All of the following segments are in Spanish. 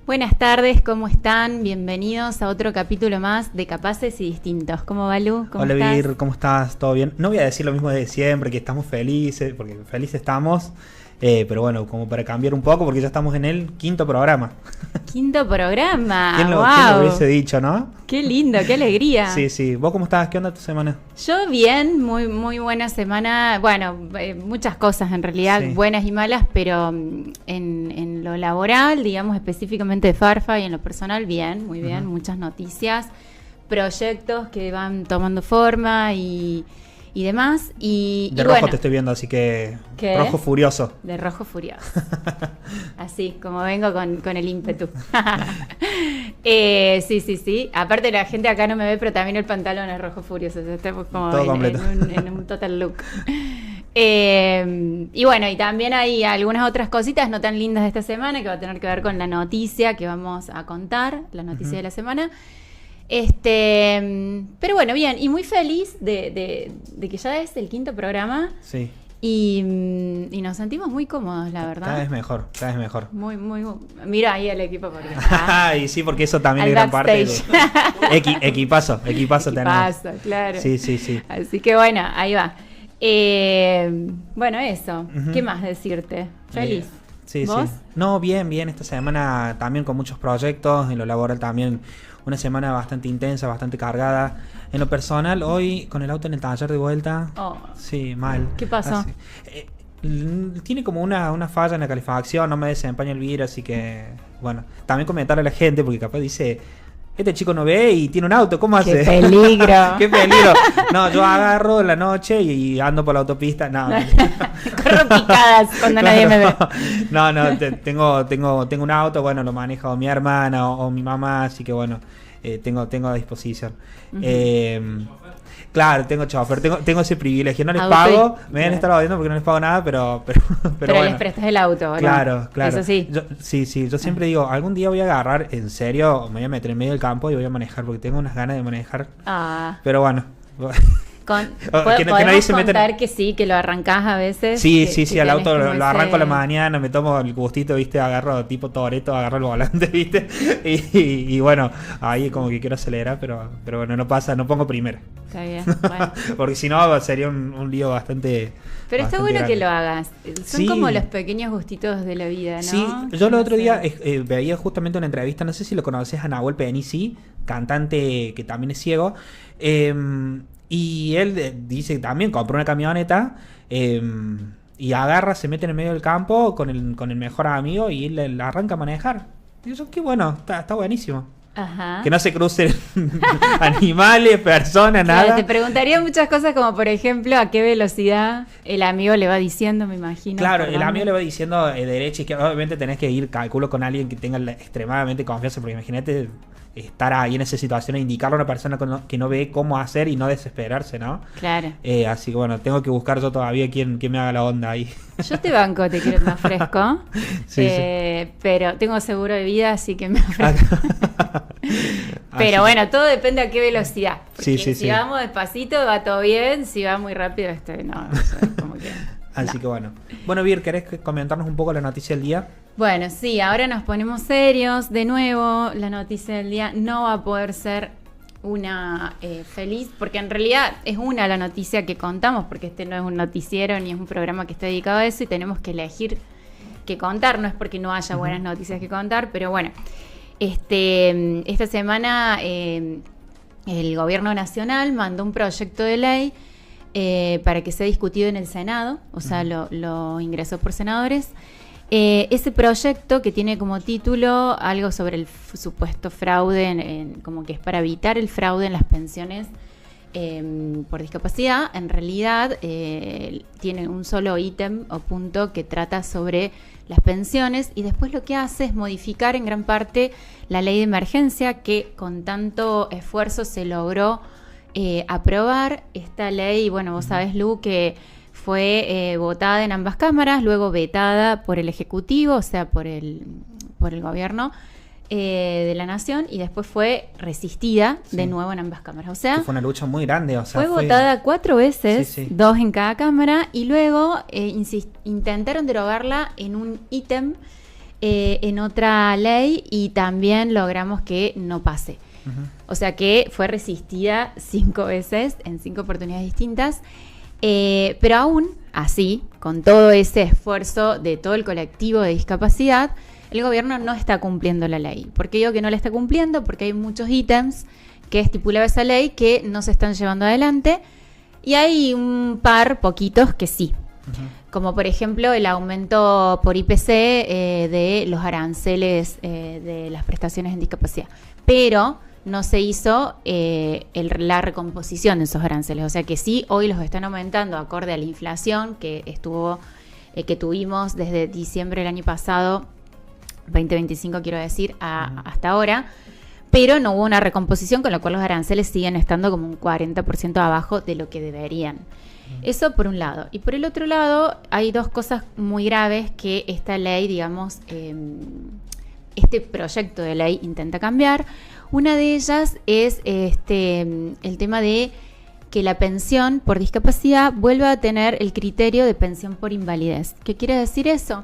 Buenas tardes, ¿cómo están? Bienvenidos a otro capítulo más de Capaces y Distintos. ¿Cómo va, Lu? ¿Cómo Hola, estás? Vir, ¿cómo estás? ¿Todo bien? No voy a decir lo mismo de siempre, que estamos felices, porque felices estamos, pero bueno, como para cambiar un poco, porque ya estamos en el 5º programa. Quinto programa. ¿Quién lo ¡Wow! hubiese dicho, no? ¡Qué lindo, qué alegría! Sí, sí. ¿Vos cómo estás? ¿Qué onda tu semana? Yo bien, muy buena semana. Bueno, muchas cosas en realidad, Sí. buenas y malas, pero en lo laboral, digamos específicamente de Farfa y en lo personal, bien, muy bien. Ujú. Muchas noticias, proyectos que van tomando forma y demás. Y De rojo bueno, te estoy viendo, así que... ¿Qué? Rojo furioso. de rojo furioso. Así, como vengo con el ímpetu. Sí. Aparte la gente acá no me ve, pero también el pantalón es rojo furioso. O sea, estamos como Todo completo. en un total look. Y bueno, y también hay algunas otras cositas no tan lindas de esta semana que va a tener que ver con la noticia que vamos a contar, la noticia Ujú. de la semana. Pero bueno, bien, y muy feliz de que ya es el 5º programa. Sí. Y nos sentimos muy cómodos, la verdad. Cada vez mejor, cada vez mejor. Muy. Mira ahí el equipo porque Y sí, porque eso también Al es gran parte de... backstage. Equipazo tenemos. Equipazo, claro. Sí. Así que bueno, ahí va. Bueno, eso. Ujú. ¿Qué más decirte? Feliz. Sí. ¿Vos? No, bien. Esta semana también con muchos proyectos. En lo laboral también una semana bastante intensa, bastante cargada. En lo personal, hoy con el auto en el taller de vuelta. Oh. Sí, mal. ¿Qué pasó? Tiene como una falla en la calefacción, no me desempeña el vidrio, así que... Bueno, también comentarle a la gente, porque capaz dice... Este chico no ve y tiene un auto, ¿cómo hace? ¡Qué peligro! ¡Qué peligro! No, yo agarro en la noche y ando por la autopista. No, Corro picadas cuando nadie me ve. No, tengo un auto, bueno, lo maneja o mi hermana o mi mamá, así que bueno, tengo a disposición. Ujú. Claro, tengo chofer, tengo ese privilegio, no les Auto pago, y- me deben estar odiando porque no les pago nada, pero Pero bueno. les prestas el auto, ¿no? Claro. Eso sí. Yo siempre digo, algún día voy a agarrar, en serio, me voy a meter en medio del campo y voy a manejar, porque tengo unas ganas de manejar, Ah. pero bueno. Que ¿Podemos nadie se meta en- contar que sí, que lo arrancás a veces? Sí, que al tenés auto como lo arranco a la ese- mañana, me tomo el gustito, viste, agarro tipo Toretto, agarro el volante, viste, y bueno, ahí como que quiero acelerar, pero bueno, no pasa, no pongo primero, Está bien, bueno. porque si no sería un lío bastante... Pero está bastante bueno grande. que lo hagas. Son Sí. como los pequeños gustitos de la vida, ¿no? Sí, yo el No otro sé. día veía justamente una entrevista, no sé si lo conoces, a Nahuel Penisi, cantante que también es ciego, y él dice que también compró una camioneta y agarra, se mete en el medio del campo con el mejor amigo y le arranca a manejar. Y yo, qué bueno, está buenísimo. Ajá. Que no se crucen animales, personas, Claro, nada. te preguntaría muchas cosas como, por ejemplo, a qué velocidad el amigo le va diciendo, me imagino. Claro, por el amigo dónde. le va diciendo derecha y que obviamente tenés que ir, calculo, con alguien que tenga extremadamente confianza, porque imagínate estar ahí en esa situación e indicarle a una persona que no ve cómo hacer y no desesperarse, ¿no? Claro. Así que bueno, tengo que buscar yo todavía quién me haga la onda ahí. Yo te banco, te quiero más fresco. Sí, Pero tengo seguro de vida, así que me ofrezco. Pero Así- bueno, todo depende a qué velocidad. Porque Sí. si vamos despacito va todo bien, si va muy rápido, no, eso es como que... Así no. que bueno. Bueno, Vir, ¿querés comentarnos un poco la noticia del día? Bueno, sí, ahora nos ponemos serios. De nuevo, la noticia del día no va a poder ser una feliz, porque en realidad es una la noticia que contamos, porque este no es un noticiero ni es un programa que esté dedicado a eso y tenemos que elegir qué contar. No es porque no haya buenas noticias que contar, pero bueno, esta semana el gobierno nacional mandó un proyecto de ley para que sea discutido en el Senado, o sea, lo ingresó por senadores. Ese proyecto que tiene como título algo sobre el supuesto fraude, como que es para evitar el fraude en las pensiones por discapacidad, en realidad tiene un solo ítem o punto que trata sobre las pensiones y después lo que hace es modificar en gran parte la ley de emergencia que con tanto esfuerzo se logró aprobar. Esta ley, bueno, vos sabés, Lu, que fue votada en ambas cámaras, luego vetada por el Ejecutivo, o sea, por el gobierno de la Nación, y después fue resistida Sí. de nuevo en ambas cámaras. O sea, Que fue una lucha muy grande, o sea, fue votada 4 veces, Sí, sí. 2 en cada cámara, y luego intentaron derogarla en un ítem en otra ley y también logramos que no pase. O sea que fue resistida 5 veces en 5 oportunidades distintas. Pero aún así, con todo ese esfuerzo de todo el colectivo de discapacidad, el gobierno no está cumpliendo la ley. ¿Por qué digo que no la está cumpliendo? Porque hay muchos ítems que estipulaba esa ley que no se están llevando adelante y hay un par, poquitos, que sí. Como por ejemplo el aumento por IPC de los aranceles de las prestaciones en discapacidad. Pero no se hizo la recomposición de esos aranceles. O sea que sí, hoy los están aumentando acorde a la inflación que tuvimos desde diciembre del año pasado, 2025 quiero decir, hasta ahora. Pero no hubo una recomposición, con lo cual los aranceles siguen estando como un 40% abajo de lo que deberían. Eso por un lado. Y por el otro lado, hay 2 cosas muy graves que esta ley, digamos, este proyecto de ley intenta cambiar. Una de ellas es el tema de que la pensión por discapacidad vuelva a tener el criterio de pensión por invalidez. ¿Qué quiere decir eso?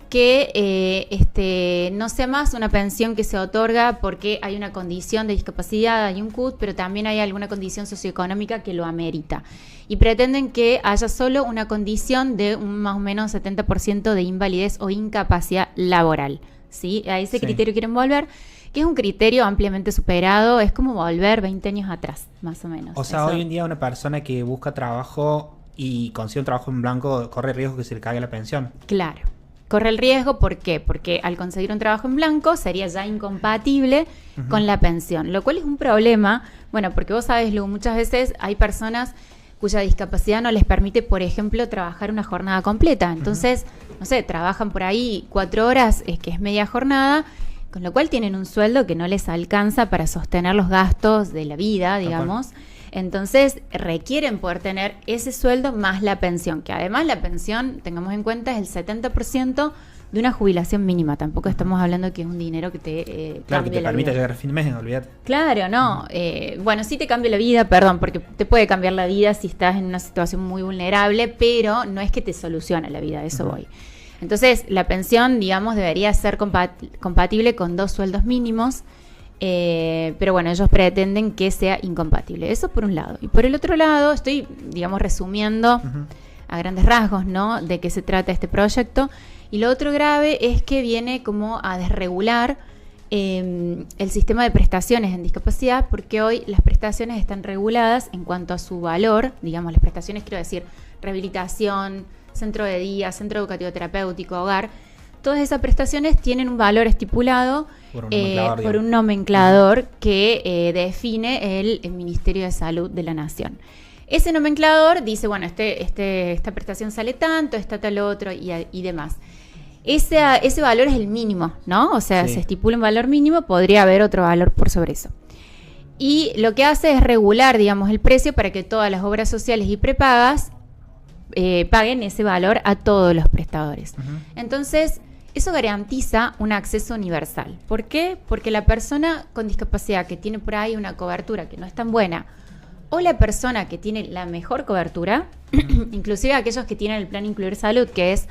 Que no sea más una pensión que se otorga porque hay una condición de discapacidad, hay un CUT, pero también hay alguna condición socioeconómica que lo amerita. Y pretenden que haya solo una condición de un más o menos 70% de invalidez o incapacidad laboral, ¿sí? A ese criterio quieren volver, que es un criterio ampliamente superado, es como volver 20 años atrás, más o menos. O sea, hoy en día una persona que busca trabajo y consigue un trabajo en blanco corre riesgo que se le caiga la pensión. Claro. Corre el riesgo, ¿por qué? Porque al conseguir un trabajo en blanco sería ya incompatible con la pensión, lo cual es un problema, bueno, porque vos sabés, Lu, muchas veces hay personas cuya discapacidad no les permite, por ejemplo, trabajar una jornada completa. Entonces, no sé, trabajan por ahí 4 horas, que es media jornada, con lo cual tienen un sueldo que no les alcanza para sostener los gastos de la vida, digamos. Entonces requieren poder tener ese sueldo más la pensión, que además la pensión, tengamos en cuenta, es el 70% de una jubilación mínima. Tampoco estamos hablando que es un dinero que te claro, que te permita vida. llegar a fin de mes, olvídate. Claro, no. Bueno, sí te cambia la vida, perdón, porque te puede cambiar la vida si estás en una situación muy vulnerable, pero no es que te soluciona la vida, a eso voy. Entonces, la pensión, digamos, debería ser compatible con 2 sueldos mínimos. Pero bueno, ellos pretenden que sea incompatible. Eso por un lado. Y por el otro lado, estoy, digamos, resumiendo a grandes rasgos, ¿no?, de qué se trata este proyecto. Y lo otro grave es que viene como a desregular el sistema de prestaciones en discapacidad, porque hoy las prestaciones están reguladas en cuanto a su valor. Digamos, las prestaciones, quiero decir, rehabilitación, centro de día, centro educativo terapéutico, hogar. Todas esas prestaciones tienen un valor estipulado por un nomenclador que define el Ministerio de Salud de la Nación. Ese nomenclador dice, bueno, esta prestación sale tanto, está tal otro y demás. Ese valor es el mínimo, ¿no? O sea, se estipula un valor mínimo, podría haber otro valor por sobre eso. Y lo que hace es regular, digamos, el precio para que todas las obras sociales y prepagas paguen ese valor a todos los prestadores. Entonces, eso garantiza un acceso universal. ¿Por qué? Porque la persona con discapacidad que tiene por ahí una cobertura que no es tan buena, o la persona que tiene la mejor cobertura, inclusive aquellos que tienen el plan Incluir Salud, que es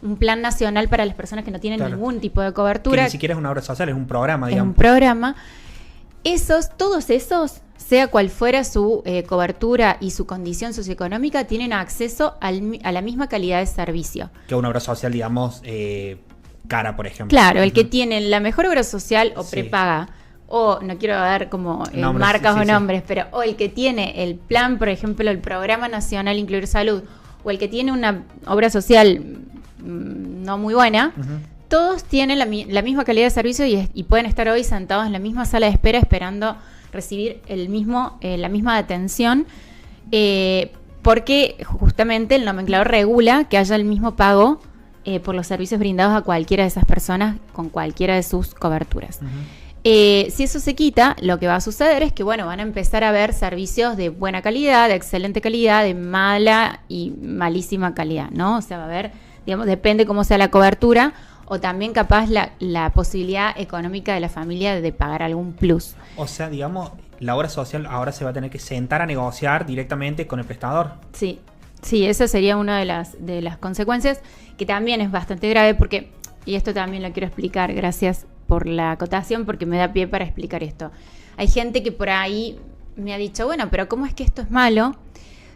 un plan nacional para las personas que no tienen ningún tipo de cobertura. Que ni siquiera es una obra social, es un programa, digamos. Es un programa. Todos esos, sea cual fuera su cobertura y su condición socioeconómica, tienen acceso a la misma calidad de servicio. Que una obra social, digamos, cara, por ejemplo. Claro, el que tiene la mejor obra social o prepaga, o no quiero dar como marcas o nombres, pero o el que tiene el plan, por ejemplo, el Programa Nacional Incluir Salud, o el que tiene una obra social no muy buena, todos tienen la misma calidad de servicio y pueden estar hoy sentados en la misma sala de espera esperando recibir la misma atención, porque justamente el nomenclador regula que haya el mismo pago por los servicios brindados a cualquiera de esas personas con cualquiera de sus coberturas. Si eso se quita, lo que va a suceder es que, bueno, van a empezar a ver servicios de buena calidad, de excelente calidad, de mala y malísima calidad, ¿no? O sea, va a haber, digamos, depende cómo sea la cobertura, o también capaz la posibilidad económica de la familia de pagar algún plus. O sea, digamos, la obra social ahora se va a tener que sentar a negociar directamente con el prestador. Sí, esa sería una de las consecuencias, que también es bastante grave, porque y esto también lo quiero explicar, gracias por la acotación, porque me da pie para explicar esto. Hay gente que por ahí me ha dicho, bueno, pero ¿cómo es que esto es malo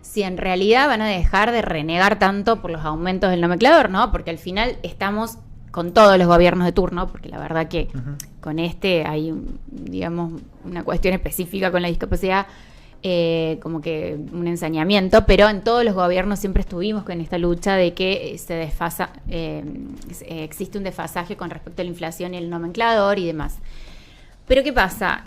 si en realidad van a dejar de renegar tanto por los aumentos del nomenclador, ¿no? Porque al final estamos con todos los gobiernos de turno, porque la verdad que con este hay, digamos, una cuestión específica con la discapacidad, como que un ensañamiento, pero en todos los gobiernos siempre estuvimos con esta lucha de que existe un desfasaje con respecto a la inflación y el nomenclador y demás. Pero ¿qué pasa?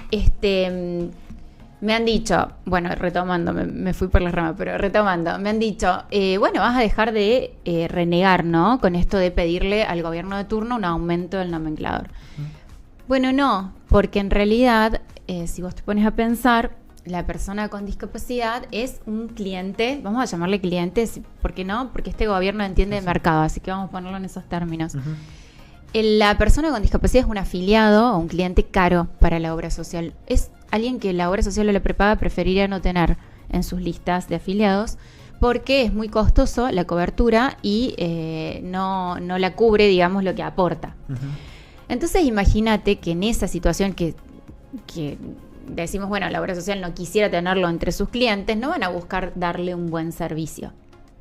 Me han dicho, bueno, retomando, me fui por las ramas, pero retomando, me han dicho, bueno, vas a dejar de renegar, ¿no? Con esto de pedirle al gobierno de turno un aumento del nomenclador. Bueno, no, porque en realidad, si vos te pones a pensar, la persona con discapacidad es un cliente, vamos a llamarle cliente, ¿por qué no? Porque este gobierno entiende de mercado, así que vamos a ponerlo en esos términos. La persona con discapacidad es un afiliado o un cliente caro para la obra social. Es alguien que la obra social o la prepaga preferiría no tener en sus listas de afiliados porque es muy costoso la cobertura y no la cubre, digamos, lo que aporta. Entonces imagínate que en esa situación que decimos, bueno, la obra social no quisiera tenerlo entre sus clientes, no van a buscar darle un buen servicio.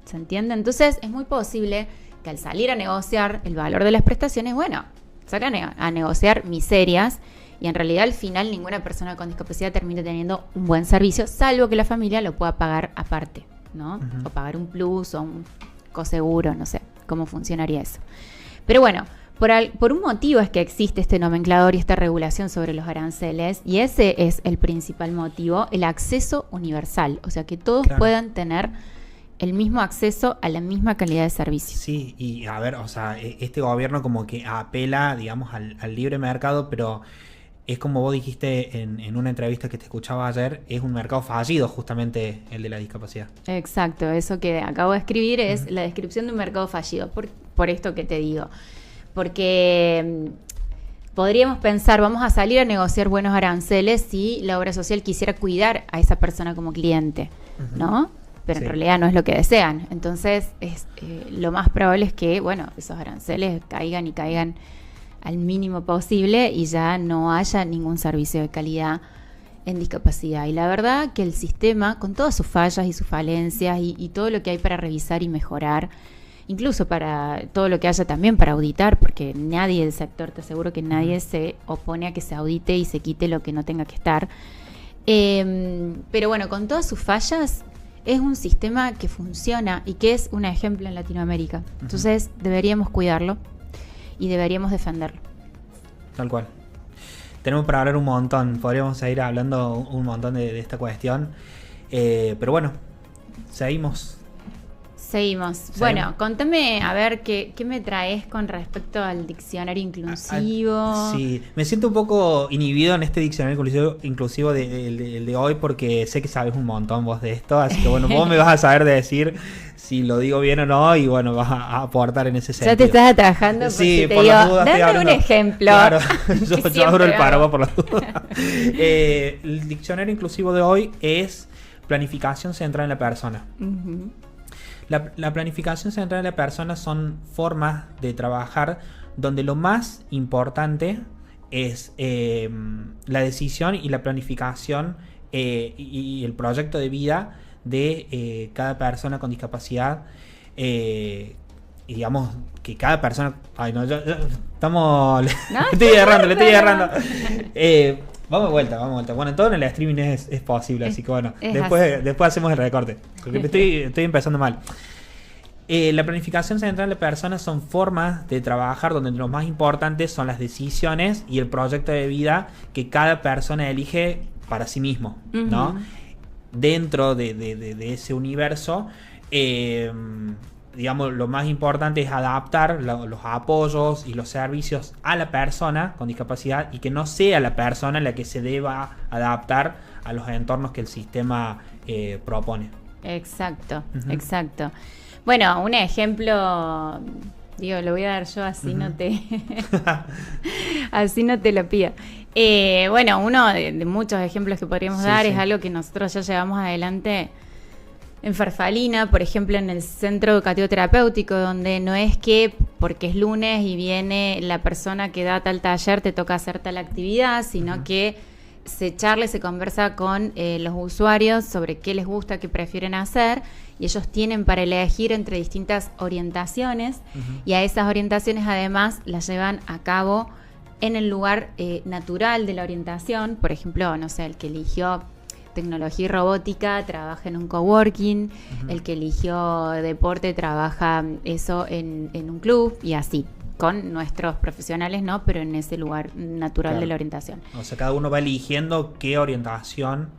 ¿Se entiende? Entonces es muy posible que al salir a negociar el valor de las prestaciones, bueno, salen a negociar miserias y en realidad al final ninguna persona con discapacidad termina teniendo un buen servicio, salvo que la familia lo pueda pagar aparte, ¿no? O pagar un plus o un coseguro, no sé cómo funcionaría eso. Pero bueno, por un motivo es que existe este nomenclador y esta regulación sobre los aranceles, y ese es el principal motivo, el acceso universal, o sea, que todos puedan tener el mismo acceso a la misma calidad de servicio. Sí, y a ver, o sea, este gobierno como que apela, digamos, al libre mercado, pero es como vos dijiste en una entrevista que te escuchaba ayer, es un mercado fallido justamente el de la discapacidad. Exacto, eso que acabo de escribir es la descripción de un mercado fallido, por esto que te digo. Porque podríamos pensar, vamos a salir a negociar buenos aranceles si la obra social quisiera cuidar a esa persona como cliente, ¿no? Pero en realidad no es lo que desean. Entonces, lo más probable es que, bueno, esos aranceles caigan al mínimo posible y ya no haya ningún servicio de calidad en discapacidad. Y la verdad que el sistema, con todas sus fallas y sus falencias y todo lo que hay para revisar y mejorar, incluso para todo lo que haya también para auditar, porque nadie del sector, te aseguro que nadie se opone a que se audite y se quite lo que no tenga que estar. Pero bueno, con todas sus fallas, es un sistema que funciona y que es un ejemplo en Latinoamérica. Entonces deberíamos cuidarlo y deberíamos defenderlo. Tal cual. Tenemos para hablar un montón, podríamos seguir hablando un montón de esta cuestión. Pero bueno, seguimos. Bueno, contame a ver qué me traes con respecto al diccionario inclusivo. Sí, me siento un poco inhibido en este diccionario inclusivo de hoy porque sé que sabes un montón vos de esto, así que bueno, vos me vas a saber decir si lo digo bien o no y bueno, vas a aportar en ese sentido. Ya te estás atrajando porque sí, te por digo, las dudas dame un ejemplo. Claro, yo abro el paraguas por las dudas. El diccionario inclusivo de hoy es planificación centrada en la persona. La planificación centrada en la persona son formas de trabajar donde lo más importante es la decisión y la planificación y el proyecto de vida de cada persona con discapacidad. Y digamos que cada persona... Ay, no, estamos... ¿No? Le estoy errando. Vamos de vuelta. Bueno, todo en el streaming es posible, así que bueno, después hacemos el recorte. Porque estoy empezando mal. La planificación central de personas son formas de trabajar donde lo más importantes son las decisiones y el proyecto de vida que cada persona elige para sí mismo, ¿no? Dentro de ese universo, digamos, lo más importante es adaptar los apoyos y los servicios a la persona con discapacidad y que no sea la persona la que se deba adaptar a los entornos que el sistema propone. Exacto. Bueno, un ejemplo, lo voy a dar yo, así no te así no te lo pido. Bueno, uno de muchos ejemplos que podríamos dar es algo que nosotros ya llevamos adelante en Farfalina, por ejemplo, en el centro educativo terapéutico, donde no es que porque es lunes y viene la persona que da tal taller, te toca hacer tal actividad, sino que se charla y se conversa con los usuarios sobre qué les gusta, qué prefieren hacer, y ellos tienen para elegir entre distintas orientaciones, y a esas orientaciones además las llevan a cabo en el lugar natural de la orientación. Por ejemplo, no sé, el que eligió tecnología y robótica trabaja en un coworking, el que eligió deporte trabaja eso en un club, y así, con nuestros profesionales, ¿no? Pero en ese lugar natural de la orientación. O sea, cada uno va eligiendo qué orientación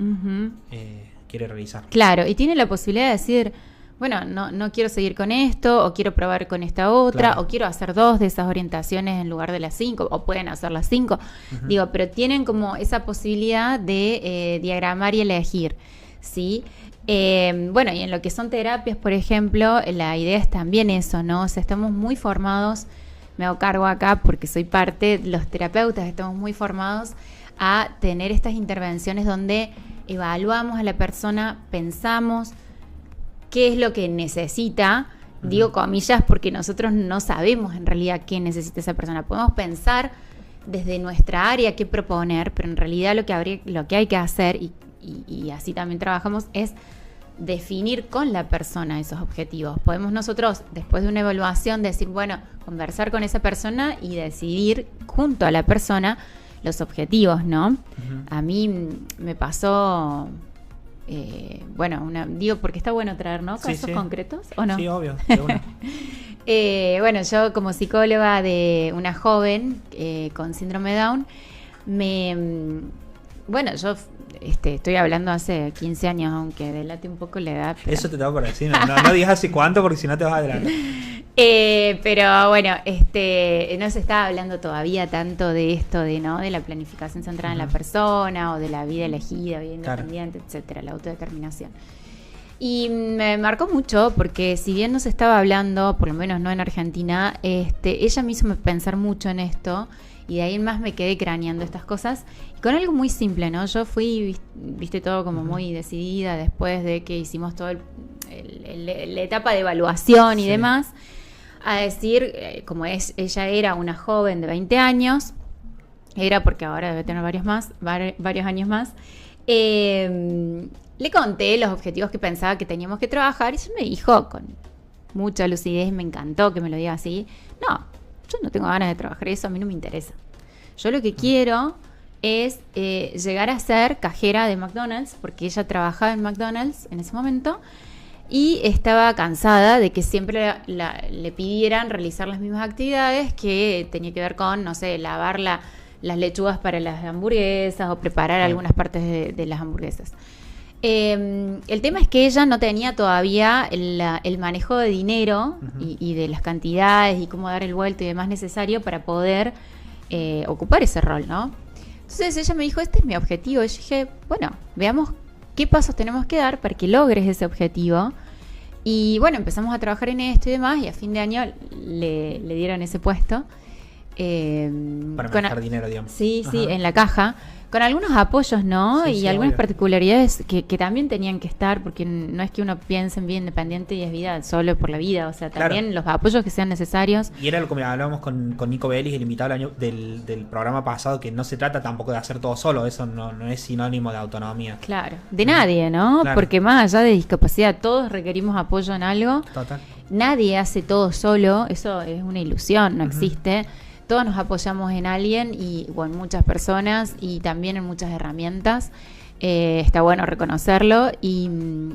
quiere realizar. Claro, y tiene la posibilidad de decir, bueno, no quiero seguir con esto, o quiero probar con esta otra, o quiero hacer 2 de esas orientaciones en lugar de las 5, o pueden hacer las 5. Digo, pero tienen como esa posibilidad de diagramar y elegir, ¿sí? Bueno, y en lo que son terapias, por ejemplo, la idea es también eso, ¿no? O sea, estamos muy formados, me hago cargo acá porque soy parte, los terapeutas estamos muy formados a tener estas intervenciones donde evaluamos a la persona, pensamos qué es lo que necesita, digo comillas porque nosotros no sabemos en realidad qué necesita esa persona. Podemos pensar desde nuestra área qué proponer, pero en realidad lo que hay que hacer, y así también trabajamos, es definir con la persona esos objetivos. Podemos nosotros, después de una evaluación, decir, bueno, conversar con esa persona y decidir junto a la persona los objetivos, ¿no? A mí me pasó, bueno, digo, porque está bueno traer, ¿no? Casos concretos, ¿o no? Sí, obvio, de una. Bueno, yo como psicóloga de una joven con síndrome de Down, bueno, yo estoy hablando hace 15 años, aunque delate un poco la edad. Pero... Eso te tengo por decir, no digas hace cuánto porque si no te vas a adelantar. Pero bueno, no se está hablando todavía tanto de esto de la planificación centrada en la persona, o de la vida elegida, vida independiente, etcétera, la autodeterminación. Y me marcó mucho porque si bien no se estaba hablando, por lo menos no en Argentina, ella me hizo pensar mucho en esto, y de ahí en más me quedé craneando estas cosas, y con algo muy simple, ¿no? Yo fui, viste, todo como muy decidida después de que hicimos toda la etapa de evaluación y demás, a decir, como ella era una joven de 20 años, era porque ahora debe tener varios años más, le conté los objetivos que pensaba que teníamos que trabajar, y ella me dijo con mucha lucidez, me encantó que me lo diga así, no, yo no tengo ganas de trabajar eso, a mí no me interesa. Yo lo que quiero es llegar a ser cajera de McDonald's, porque ella trabajaba en McDonald's en ese momento, y estaba cansada de que siempre le pidieran realizar las mismas actividades que tenía que ver con, no sé, lavar las lechugas para las hamburguesas o preparar algunas partes de las hamburguesas. El tema es que ella no tenía todavía el manejo de dinero y de las cantidades y cómo dar el vuelto y demás necesario para poder ocupar ese rol, ¿no? Entonces ella me dijo, este es mi objetivo. Y yo dije, bueno, veamos qué pasos tenemos que dar para que logres ese objetivo. Y bueno, empezamos a trabajar en esto y demás, y a fin de año le dieron ese puesto. Para manejar dinero, digamos. Sí, en la caja. Con algunos apoyos, ¿no? Y algunas particularidades que también tenían que estar, porque no es que uno piense en vida independiente y es vida solo por la vida, o sea, también los apoyos que sean necesarios. Y era lo que hablábamos con Nico Belis, el invitado del programa pasado, que no se trata tampoco de hacer todo solo, eso no es sinónimo de autonomía. Claro, de nadie, ¿no? Claro. Porque más allá de discapacidad, todos requerimos apoyo en algo. Total. Nadie hace todo solo, eso es una ilusión, no existe. Todos nos apoyamos en alguien o en muchas personas, y también en muchas herramientas. Está bueno reconocerlo. Y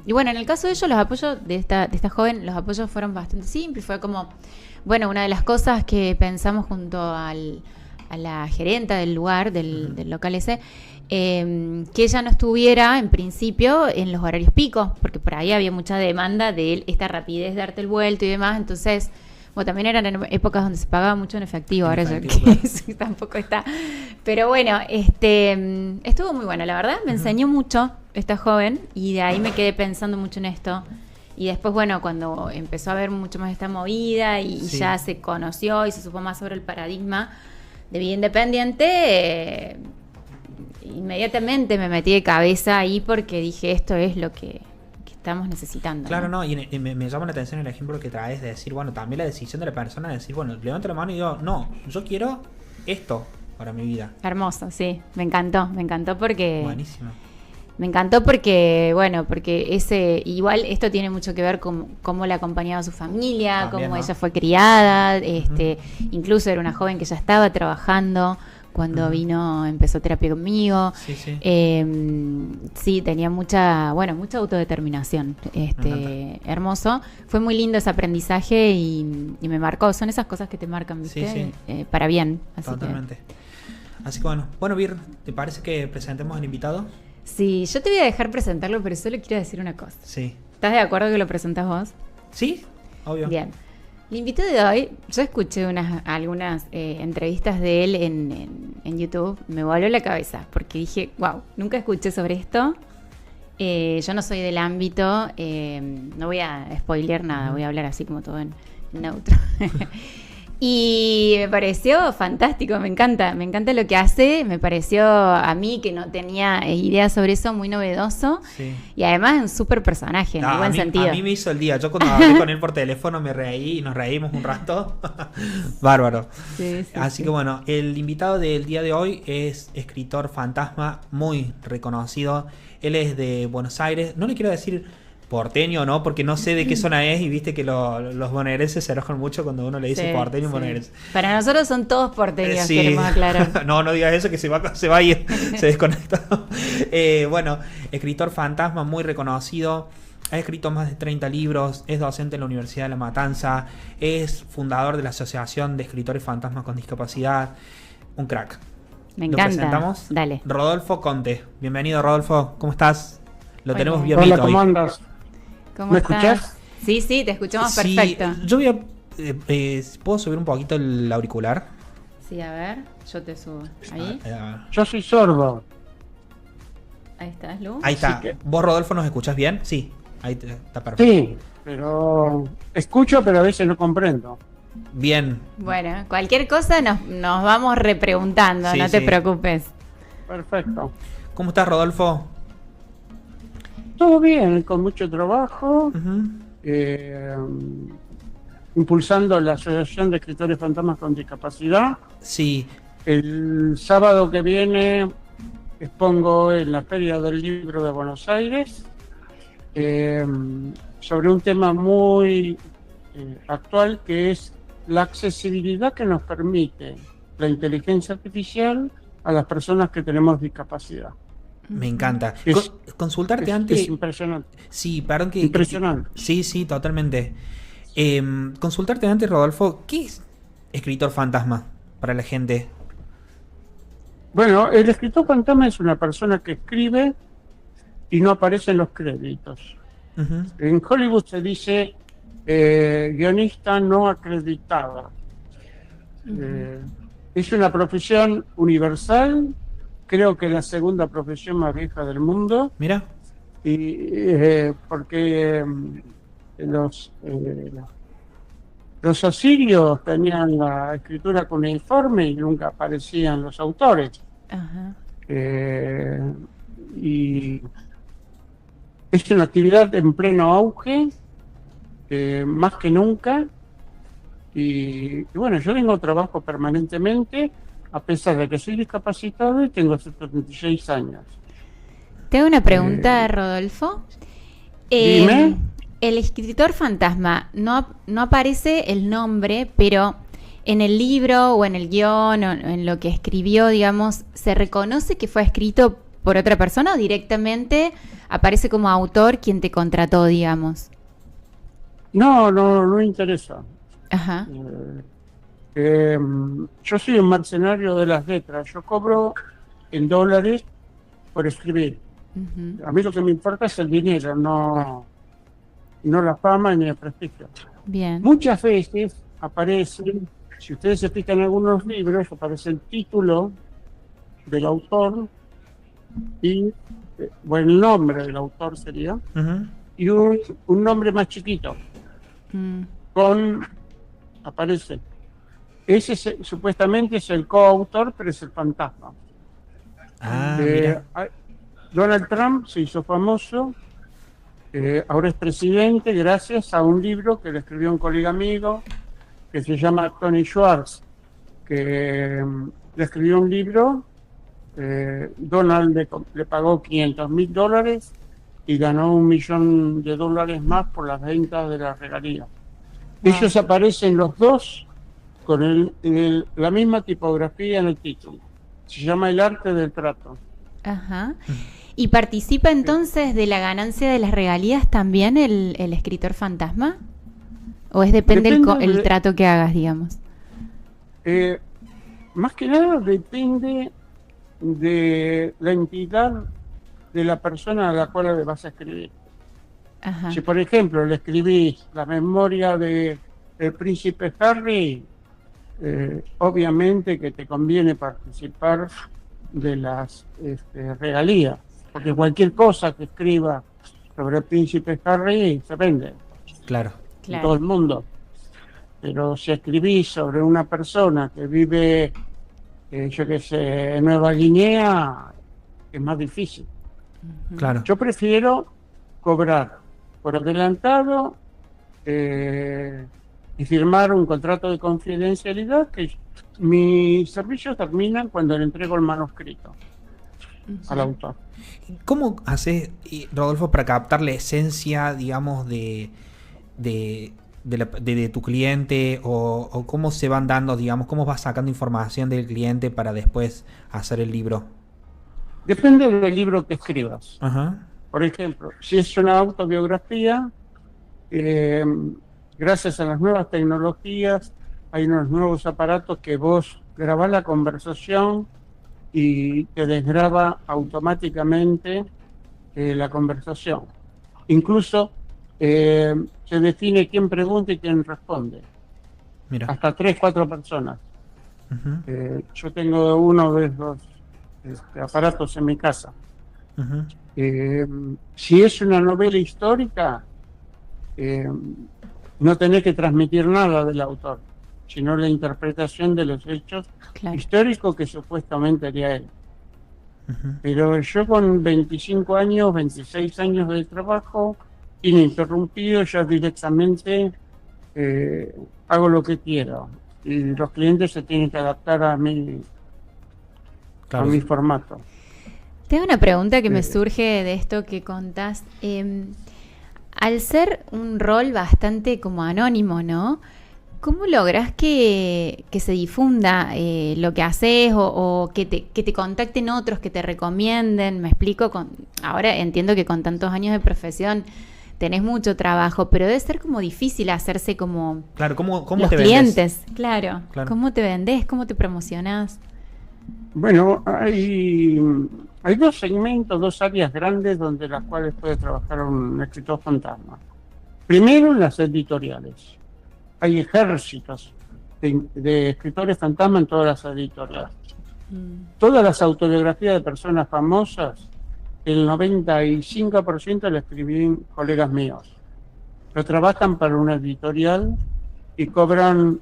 bueno, en el caso de ellos, los apoyos de esta joven, los apoyos fueron bastante simples. Fue como, bueno, una de las cosas que pensamos junto a la gerenta del lugar, del local ese, que ella no estuviera en principio en los horarios picos, porque por ahí había mucha demanda de esta rapidez de darte el vuelto y demás. Entonces... Bueno, también eran épocas donde se pagaba mucho en efectivo, ahora ya que eso tampoco está. Pero bueno, estuvo muy bueno, la verdad, me enseñó mucho esta joven, y de ahí me quedé pensando mucho en esto. Y después, bueno, cuando empezó a ver mucho más esta movida y ya se conoció y se supo más sobre el paradigma de vida independiente, inmediatamente me metí de cabeza ahí, porque dije, esto es lo que estamos necesitando. Claro, no, y me llama la atención el ejemplo que traes de decir, bueno, también la decisión de la persona de decir, bueno, levanto la mano y digo, no, yo quiero esto para mi vida. Hermoso, sí, me encantó porque... Buenísimo. Me encantó porque, bueno, porque igual esto tiene mucho que ver con cómo la acompañaba su familia, También, cómo ¿no? ella fue criada, incluso era una joven que ya estaba trabajando cuando empezó terapia conmigo. Sí, sí. Sí, tenía mucha autodeterminación. Hermoso. Fue muy lindo ese aprendizaje y me marcó. Son esas cosas que te marcan, ¿viste? Sí. Para bien. Así Totalmente. Así que bueno, Vir, ¿te parece que presentemos al invitado? Sí, yo te voy a dejar presentarlo, pero solo quiero decir una cosa. Sí. ¿Estás de acuerdo que lo presentás vos? Sí, obvio. Bien. El invitado de hoy, yo escuché algunas entrevistas de él en YouTube, me voló la cabeza, porque dije, wow, nunca escuché sobre esto. Yo no soy del ámbito, no voy a spoilear nada, voy a hablar así como todo en neutro. Y me pareció fantástico, me encanta lo que hace, me pareció a mí que no tenía idea sobre eso, muy novedoso, Sí. y además es un súper personaje, en No, el buen sentido. A mí me hizo el día. Yo cuando hablé con él por teléfono me reí y nos reímos un rato. Bárbaro. Sí, Así que bueno, el invitado del día de hoy es escritor fantasma muy reconocido. Él es de Buenos Aires. No le quiero decir porteño, ¿no? Porque no sé de qué zona es y viste que los bonaerenses se enojan mucho cuando uno le dice porteño bonaerense. Para nosotros son todos porteños, Sí. queremos aclarar. No digas eso que se va a ir, se desconecta. Bueno, escritor fantasma muy reconocido. Ha escrito más de 30 libros, es docente en la Universidad de La Matanza, es fundador de la Asociación de Escritores Fantasmas con Discapacidad. Un crack. Me ¿Lo encanta. presentamos? Dale. Rodolfo Conte. Bienvenido, Rodolfo. ¿Cómo estás? Lo Hola. tenemos bien Hola, visto ¿cómo hoy. andas? ¿Cómo ¿Me estás? escuchás? Sí, te escuchamos Sí, perfecto. yo voy a... ¿puedo subir un poquito el auricular? Sí, a ver, yo te subo. Ahí, Yo soy sordo. ahí estás, Lu. Ahí está. Así que- ¿Vos, Rodolfo, nos escuchás bien? Sí. Ahí está perfecto. Sí, pero escucho, pero a veces no comprendo. Bien. Bueno, cualquier cosa nos vamos repreguntando, Sí, no te sí. preocupes. Perfecto. ¿Cómo estás, Rodolfo? Todo bien, con mucho trabajo, Ujú. impulsando la Asociación de Escritores Fantasmas con Discapacidad. Sí. El sábado que viene expongo en la Feria del Libro de Buenos Aires sobre un tema muy actual, que es la accesibilidad que nos permite la inteligencia artificial a las personas que tenemos discapacidad. Me encanta. Es- Consultarte Es antes. impresionante. Sí, perdón que. Impresionante. Sí, totalmente. Consultarte antes, Rodolfo, ¿qué es escritor fantasma para la gente? Bueno, el escritor fantasma es una persona que escribe y no aparece en los créditos. Ujú. En Hollywood se dice guionista no acreditada. Es una profesión universal, creo que la segunda profesión más vieja del mundo, Mira. y porque los asirios tenían la escritura cuneiforme y nunca aparecían los autores. Ajá. Y es una actividad en pleno auge, más que nunca. Y bueno, yo trabajo permanentemente, a pesar de que soy discapacitado y tengo 76 años. Tengo una pregunta, Rodolfo. Dime. El escritor fantasma, no aparece el nombre, pero en el libro o en el guión o en lo que escribió, digamos, ¿se reconoce que fue escrito por otra persona o directamente aparece como autor quien te contrató, digamos? No interesa. Ajá. Yo soy un mercenario de las letras. Yo cobro en dólares por escribir. Ujú. A mí lo que me importa es el dinero, no la fama ni el prestigio. Bien. Muchas veces aparece, si ustedes se fijan en algunos libros, aparece el título del autor y, bueno, el nombre del autor sería, Ujú. y un nombre más chiquito, Mm. aparece. Ese supuestamente es el coautor, pero es el fantasma. Ah, mira. Donald Trump se hizo famoso ahora es presidente gracias a un libro que le escribió un colega amigo que se llama Tony Schwartz, que le escribió un libro. Donald le pagó $500,000 y ganó $1 millón más por las ventas de la regalía. Ellos aparecen los dos con la misma tipografía en el título. Se llama El arte del trato. Ajá. ¿Y participa entonces de la ganancia de las regalías también el escritor fantasma? ¿O depende el trato que hagas, digamos? Más que nada depende de la entidad de la persona a la cual le vas a escribir. Ajá. Si por ejemplo le escribís la memoria del príncipe Harry, obviamente que te conviene participar de las regalías, porque cualquier cosa que escriba sobre el príncipe Harry se vende. Claro. En todo el mundo. Pero si escribís sobre una persona que vive, yo qué sé, en Nueva Guinea, es más difícil. Claro. Yo prefiero cobrar por adelantado y firmar un contrato de confidencialidad, que mis servicios terminan cuando le entrego el manuscrito al autor. ¿Cómo haces, Rodolfo, para captar la esencia, digamos, de tu cliente, o cómo se van dando, digamos, cómo vas sacando información del cliente para después hacer el libro? Depende del libro que escribas. Ajá. Por ejemplo, si es una autobiografía, gracias a las nuevas tecnologías, hay unos nuevos aparatos que vos grabás la conversación y te desgraba automáticamente la conversación. Incluso se define quién pregunta y quién responde. Mira. Hasta 3, 4 personas. Uh-huh. Yo tengo uno de esos aparatos en mi casa. Uh-huh. Si es una novela histórica, no tenés que transmitir nada del autor, sino la interpretación de los hechos históricos que supuestamente haría él. Uh-huh. Pero yo con 25 años, 26 años de trabajo ininterrumpido, ya directamente hago lo que quiero. Y los clientes se tienen que adaptar a mi formato. Tengo una pregunta que me surge de esto que contás. Al ser un rol bastante como anónimo, ¿no? ¿Cómo lográs que se difunda lo que haces, o que te contacten otros, que te recomienden? Me explico. Ahora entiendo que con tantos años de profesión tenés mucho trabajo, pero debe ser como difícil hacerse como ¿cómo los te clientes. Vendés? Claro. ¿Cómo te vendés? ¿Cómo te promocionás? Bueno, hay 2 segmentos, 2 áreas grandes donde las cuales puede trabajar un escritor fantasma. Primero, las editoriales. Hay ejércitos de escritores fantasma en todas las editoriales. Todas las autobiografías de personas famosas, el 95% la escribí colegas míos. Pero trabajan para una editorial y cobran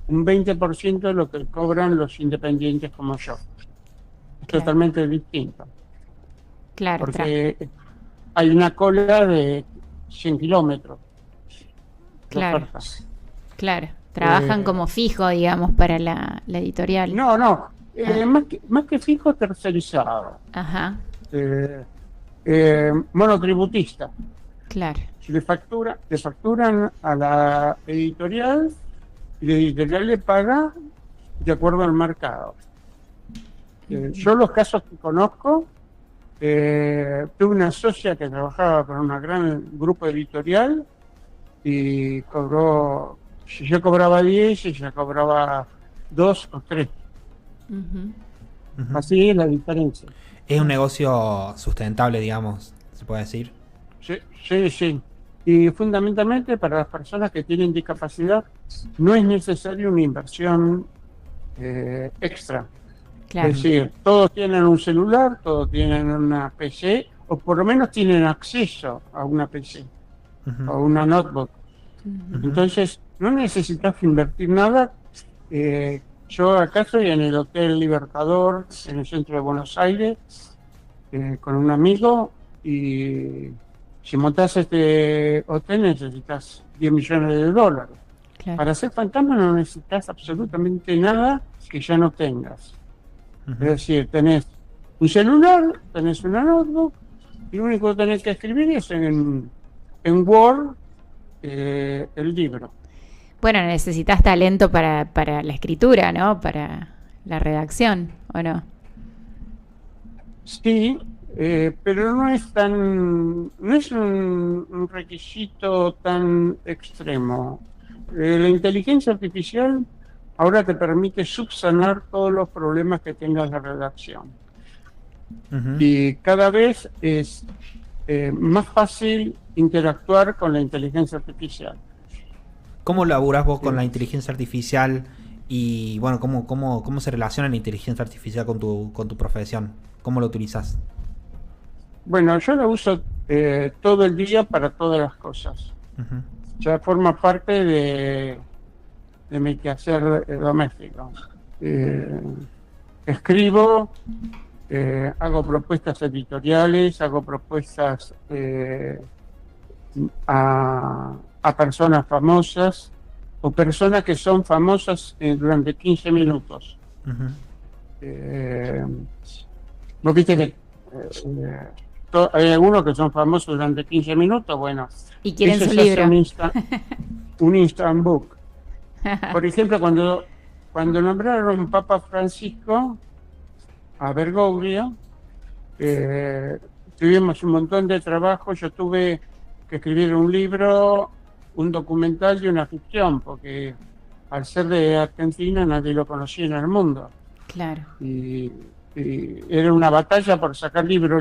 un 20% de lo que cobran los independientes como yo. Es totalmente distinto. Claro. Porque hay una cola de 100 kilómetros. Claro. Trabajan como fijo, digamos, para la editorial. No. Más que fijo, tercerizado. Ajá. Monotributista. Claro. Le facturan a la editorial y la editorial le paga de acuerdo al mercado. Yo los casos que conozco, tuve una socia que trabajaba para un gran grupo editorial y cobró, si yo cobraba 10, ella cobraba 2 o 3. Uh-huh. Así es la diferencia. Es un negocio sustentable, digamos, se puede decir. Sí. Y fundamentalmente para las personas que tienen discapacidad no es necesaria una inversión extra. Claro. Es decir, todos tienen un celular, todos tienen una PC, o por lo menos tienen acceso a una PC, uh-huh, o una notebook. Uh-huh. Entonces, no necesitas invertir nada. Yo acá estoy en el Hotel Libertador, en el centro de Buenos Aires, con un amigo, y Si montás este hotel necesitas 10 millones de dólares. Claro. Para ser fantasma no necesitas absolutamente nada que ya no tengas. Es decir, tenés un celular, tenés una notebook, y lo único que tenés que escribir es en Word el libro. Bueno, necesitas talento para la escritura, ¿no? Para la redacción, ¿o no? Sí, pero no es un requisito tan extremo. La inteligencia artificial ahora te permite subsanar todos los problemas que tengas de redacción. Y cada vez es más fácil interactuar con la inteligencia artificial. ¿Cómo laburás vos con la inteligencia artificial? Y bueno, ¿cómo se relaciona la inteligencia artificial con tu profesión? ¿Cómo lo utilizás? Bueno, yo la uso todo el día para todas las cosas. Ya forma parte de mi quehacer doméstico. Escribo, hago propuestas editoriales, hago propuestas a personas famosas o personas que son famosas durante 15 minutos. ¿Vos viste que hay algunos que son famosos durante 15 minutos? Bueno, y quieren eso su se libro. hace un instant book. Por ejemplo, cuando nombraron Papa Francisco a Bergoglio, tuvimos un montón de trabajo. Yo tuve que escribir un libro, un documental y una ficción, porque al ser de Argentina nadie lo conocía en el mundo. Claro. Y era una batalla por sacar libro.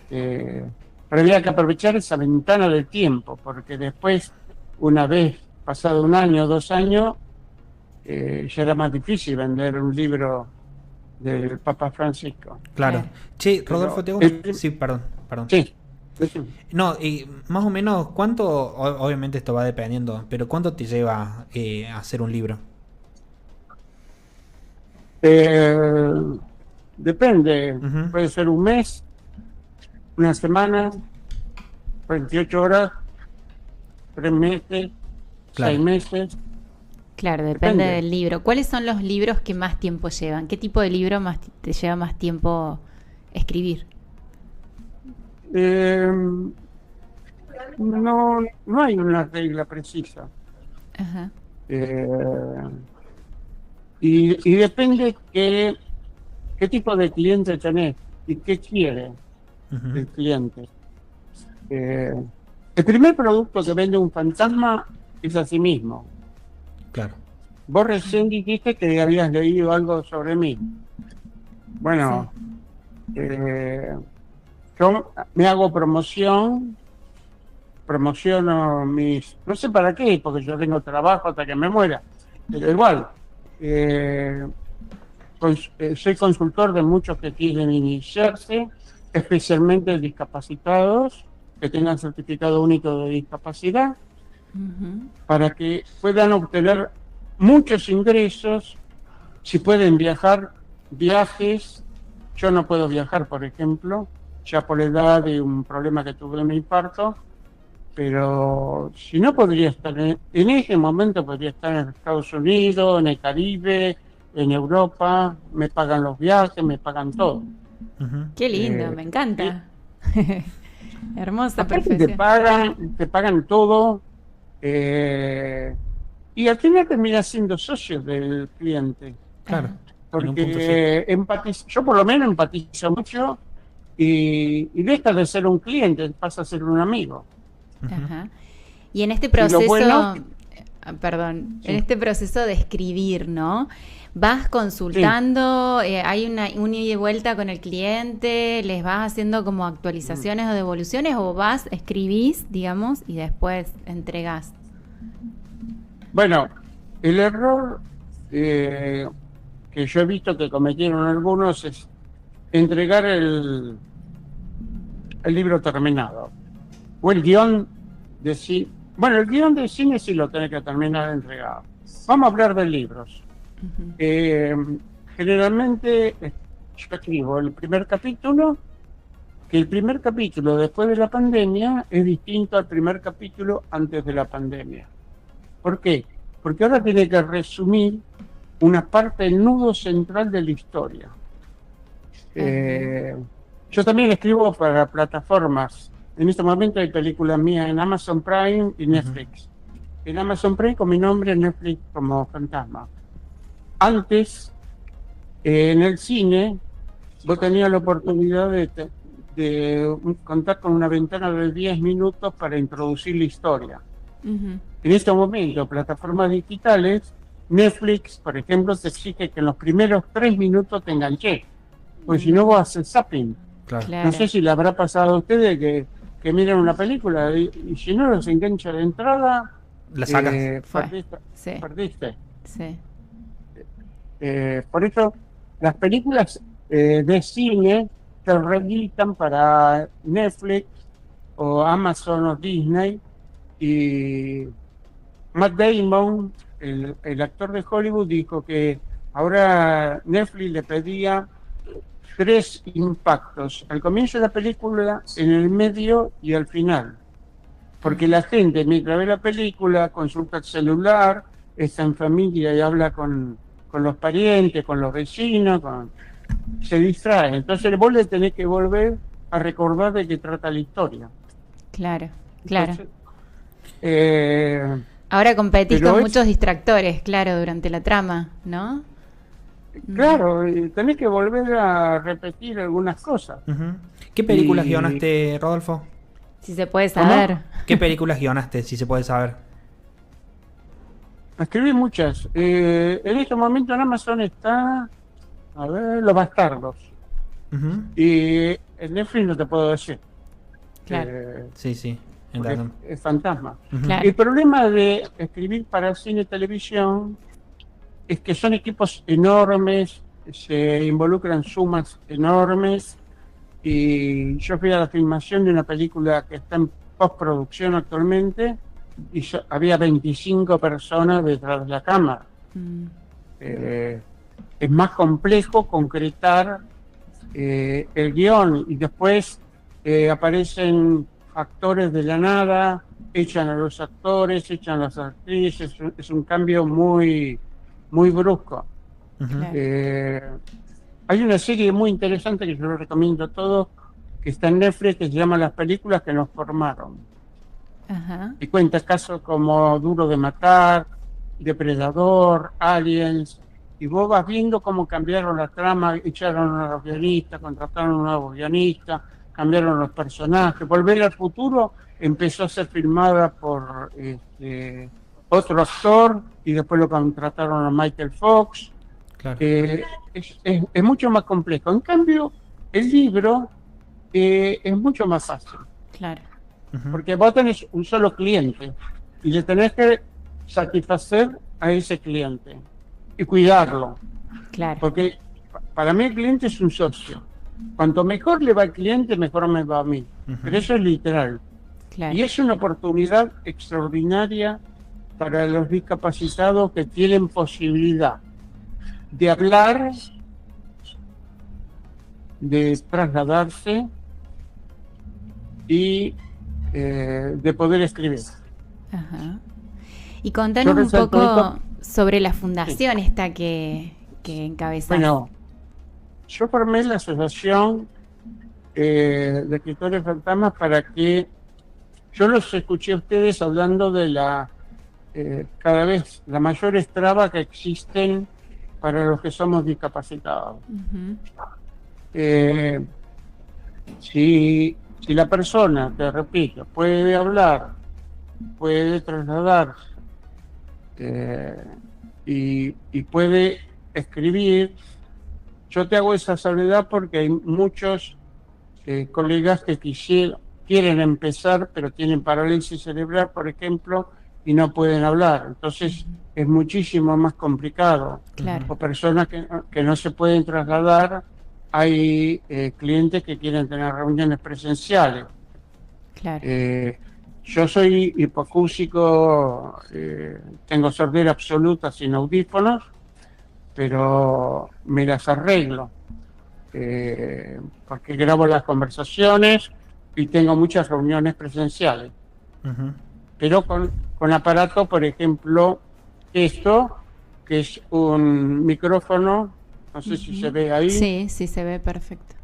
Pero había que aprovechar esa ventana de tiempo, porque después, una vez pasado 1 año, 2 años, ya era más difícil vender un libro del Papa Francisco. Claro. Che, Rodolfo, sí, perdón. Sí. No, más o menos, ¿cuánto? Obviamente esto va dependiendo, pero ¿cuánto te lleva hacer un libro? Depende. Puede ser un mes, una semana, 28 horas, 3 meses, Claro. 6 meses. Claro, depende del libro. ¿Cuáles son los libros que más tiempo llevan? ¿Qué tipo de libro te lleva más tiempo escribir? No hay una regla precisa. Ajá. Y depende qué tipo de cliente tenés y qué quiere el cliente. El primer producto que vende un fantasma es a sí mismo. Claro. Vos recién dijiste que habías leído algo sobre mí. Bueno, yo me hago promociono mis... No sé para qué, porque yo tengo trabajo hasta que me muera, pero igual. Soy consultor de muchos que quieren iniciarse, especialmente discapacitados, que tengan certificado único de discapacidad, para que puedan obtener muchos ingresos. Si pueden viajar, viajes. Yo no puedo viajar, por ejemplo, ya por la edad y un problema que tuve en mi infarto, pero si no, podría estar en ese momento podría estar en Estados Unidos, en el Caribe, en Europa. Me pagan los viajes, me pagan todo. Qué lindo, me encanta. Hermosa Aparte profesión. te pagan todo, y al final terminas siendo socio del cliente. Claro. Porque yo por lo menos empatizo mucho y deja de ser un cliente, pasa a ser un amigo. Ajá. Y en este proceso, Sí. en este proceso de escribir, ¿no? Vas consultando, hay una ida y vuelta con el cliente, les vas haciendo como actualizaciones o devoluciones, o escribís, digamos, y después entregás. Bueno, el error que yo he visto que cometieron algunos es entregar el libro terminado. O el guión de cine. Bueno, el guión de cine sí lo tenés que terminar entregado. Vamos a hablar de libros. Generalmente yo escribo el primer capítulo que el primer capítulo después de la pandemia es distinto al primer capítulo antes de la pandemia. ¿Por qué? Porque ahora tiene que resumir una parte del nudo central de la historia. Yo también escribo para plataformas. En este momento hay películas mías en Amazon Prime y Netflix. En Amazon Prime con mi nombre, en Netflix como Fantasma. Antes, en el cine, vos tenías la oportunidad de contar con una ventana de 10 minutos para introducir la historia. En este momento, plataformas digitales, Netflix, por ejemplo, te exige que en los primeros 3 minutos te enganché, porque si no vos haces zapping. Claro. No sé si le habrá pasado a ustedes que miran una película y si no los engancha de entrada, La sacas. perdiste. Sí. Por eso las películas de cine te reeditan para Netflix o Amazon o Disney, y Matt Damon, el actor de Hollywood, dijo que ahora Netflix le pedía 3 impactos: al comienzo de la película, en el medio y al final. Porque la gente, mientras ve la película, consulta el celular, está en familia y habla con los parientes, con los vecinos, se distrae. Entonces vos le tenés que volver a recordar de qué trata la historia. Claro, claro. Entonces, ahora competís con pero muchos distractores, claro, durante la trama, ¿no? claro, tenés que volver a repetir algunas cosas. ¿Qué películas Y- guionaste, Rodolfo? Si se puede ¿Cómo? saber. ¿Qué películas guionaste, si se puede saber? Escribí muchas. En este momento en Amazon está, a ver, Los Bastardos. Ujú. Y en Netflix no te puedo decir. Claro. Sí, sí. Porque Entiendo. es Fantasma. Ujú. Claro. El problema de escribir para cine y televisión es que son equipos enormes, se involucran sumas enormes, y yo fui a la filmación de una película que está en postproducción actualmente y había 25 personas detrás de la cámara. Mm, Es más complejo concretar el guión, y después aparecen actores de la nada, echan a los actores, echan a las actrices, es un cambio muy, muy brusco. Ujú. claro. Hay una serie muy interesante que yo lo recomiendo a todos, que está en Netflix, que se llama Las películas que nos formaron. Ajá. Y cuenta casos como Duro de Matar, Depredador, Aliens, y vos vas viendo cómo cambiaron la trama, echaron a los guionistas, contrataron a un nuevo guionista, cambiaron los personajes. Volver al futuro empezó a ser filmada por otro actor, y después lo contrataron a Michael Fox. Claro. Es mucho más complejo. En cambio, el libro es mucho más fácil, Claro. Ujú. porque vos tenés un solo cliente y le tenés que satisfacer a ese cliente y cuidarlo, Claro. porque para mí el cliente es un socio. Cuanto mejor le va al cliente, mejor me va a mí. Ujú. Pero eso es literal. Claro. Y es una oportunidad extraordinaria para los discapacitados que tienen posibilidad de hablar, de trasladarse y de poder escribir. Ajá. Y contanos Yo un resalto poco esto. sobre la fundación esta que encabezás. Bueno, yo formé la asociación de escritores fantasmas para que yo los escuché a ustedes hablando de cada vez la mayor traba que existen para los que somos discapacitados. Ujú. Si la persona, te repito, puede hablar, puede trasladarse y puede escribir, yo te hago esa salvedad porque hay muchos colegas que quieren empezar, pero tienen parálisis cerebral, por ejemplo, y no pueden hablar. Entonces es muchísimo más complicado. Claro. O personas que no se pueden trasladar. Hay clientes que quieren tener reuniones presenciales. Claro. Yo soy hipacúsico, tengo sordera absoluta sin audífonos, pero me las arreglo. porque grabo las conversaciones y tengo muchas reuniones presenciales. Ujú. Pero con aparato, por ejemplo, esto, que es un micrófono, no sé si se ve ahí, Sí, sí, se ve perfecto.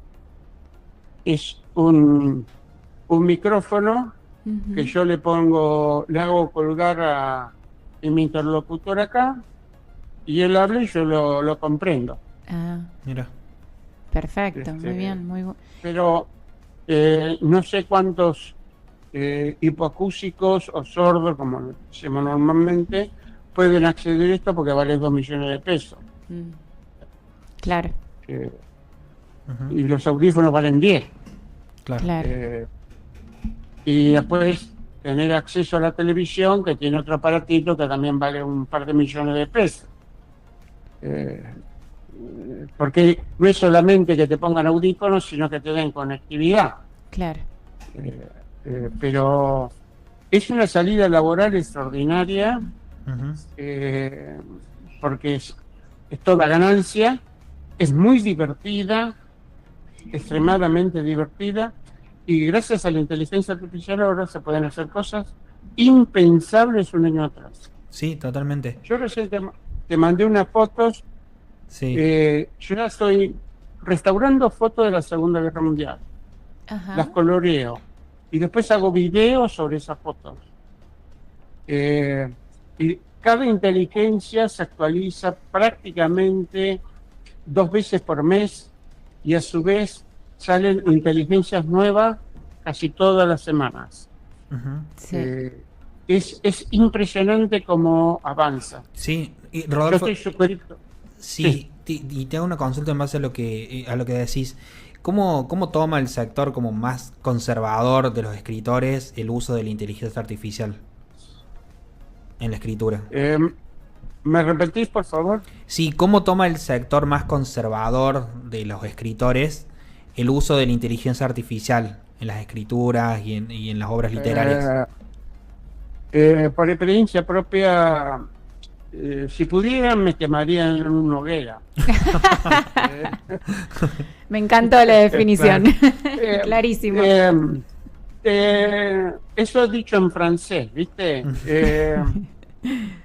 es un micrófono Ujú. que yo le hago colgar en mi interlocutor acá, y él habla y yo lo comprendo. Ah, Mira. perfecto, muy Este, bien, muy bueno. Pero no sé cuántos hipoacúsicos o sordos, como decimos normalmente, pueden acceder a esto porque vale 2 millones de pesos. Claro, Eh, Ujú. y los audífonos valen 10. Claro. claro. Y después tener acceso a la televisión, que tiene otro aparatito que también vale un par de millones de pesos. Porque no es solamente que te pongan audífonos, sino que te den conectividad. Claro. Pero es una salida laboral extraordinaria, Ujú. porque es toda ganancia, es muy divertida, extremadamente divertida, y gracias a la inteligencia artificial ahora se pueden hacer cosas impensables un año atrás. Sí, totalmente. Yo recién te mandé unas fotos. Sí. Yo ya estoy restaurando fotos de la Segunda Guerra Mundial, Ajá. las coloreo y después hago videos sobre esas fotos. Y cada inteligencia se actualiza prácticamente 2 veces por mes, y a su vez salen inteligencias nuevas casi todas las semanas. Ujú. Sí. Es impresionante cómo avanza. Sí. Y Yo Rodolfo, estoy súper... sí, y te hago una consulta en base a lo que decís. ¿Cómo toma el sector como más conservador de los escritores el uso de la inteligencia artificial en la escritura? ¿Me repetís, por favor? Sí, ¿cómo toma el sector más conservador de los escritores el uso de la inteligencia artificial en las escrituras y en las obras literarias? Por experiencia propia, si pudieran me quemarían en una hoguera. Me encantó la definición. Eh, Clarísimo. Eso es dicho en francés, ¿viste?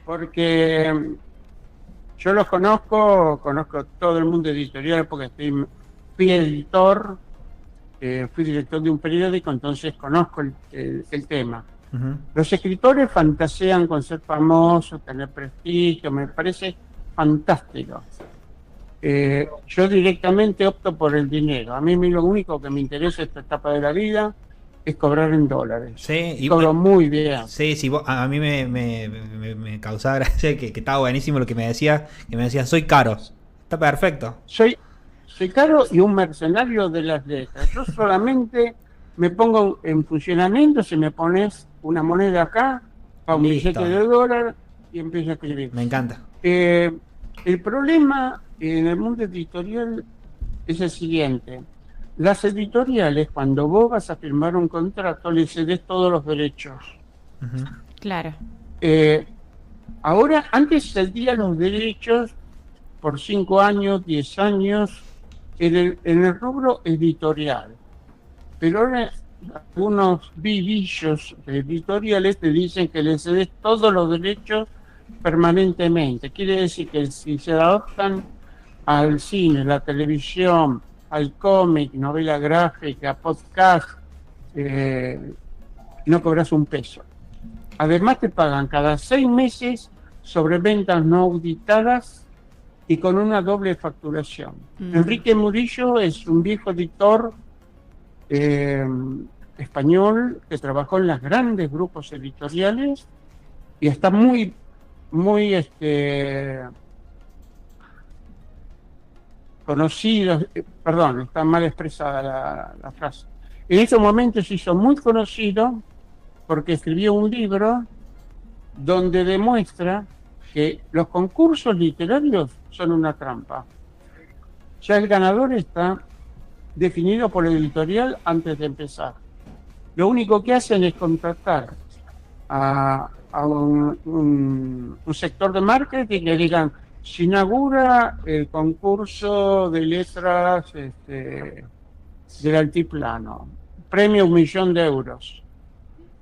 Porque yo los conozco todo el mundo editorial porque fui editor, fui director de un periódico, entonces conozco el tema. Ujú. Los escritores fantasean con ser famosos, tener prestigio, me parece fantástico. Yo directamente opto por el dinero. A mí lo único que me interesa esta etapa de la vida es cobrar en dólares. Sí, y Cobro muy bien. sí, sí, a mí me causaba gracia que estaba buenísimo lo que me decía, soy caro. Está perfecto. Soy caro y un mercenario de las letras. Yo solamente me pongo en funcionamiento si me pones una moneda acá, a un Listo. billete de dólar, y empiezo a escribir. Me encanta. El problema en el mundo editorial es el siguiente. Las editoriales, cuando vos vas a firmar un contrato, le cedes todos los derechos. Ujú. Claro. Ahora, antes cedía los derechos por 5 años, 10 años, en el rubro editorial. Pero ahora algunos vivillos editoriales te dicen que le cedes todos los derechos permanentemente. Quiere decir que si se adaptan al cine, la televisión, al cómic, novela gráfica, podcast, no cobras un peso. Además te pagan cada 6 meses sobre ventas no auditadas y con una doble facturación. Enrique Murillo es un viejo editor español que trabajó en los grandes grupos editoriales y está muy conocido, perdón, está mal expresada la frase. En estos momentos se hizo muy conocido porque escribió un libro donde demuestra que los concursos literarios son una trampa. Ya el ganador está definido por el editorial antes de empezar. Lo único que hacen es contratar a un sector de marketing que digan, se inaugura el concurso de letras del Altiplano, premio 1.000.000 de euros.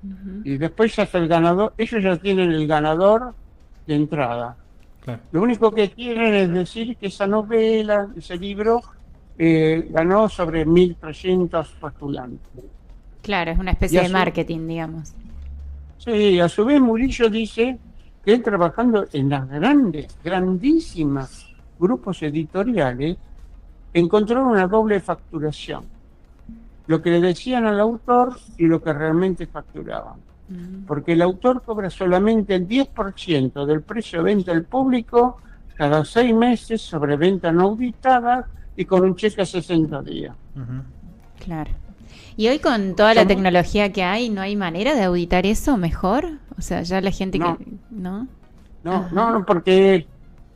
Ujú. Y después ya está el ganador, ellos ya tienen el ganador de entrada. Claro. Lo único que quieren es decir que esa novela, ese libro, ganó sobre 1.300 postulantes. Claro, es una Y especie a de su- marketing, digamos. Sí, a su vez Murillo dice que él trabajando en las grandísimas grupos editoriales, encontró una doble facturación. Lo que le decían al autor y lo que realmente facturaban. Mm. Porque el autor cobra solamente el 10% del precio de venta al público cada 6 meses sobre venta no auditada y con un cheque a 60 días. Ujú. Claro. Y hoy con toda la Somos- tecnología que hay, ¿no hay manera de auditar eso mejor? O sea, ya la gente No. que... ¿No? No, Ajá. no, porque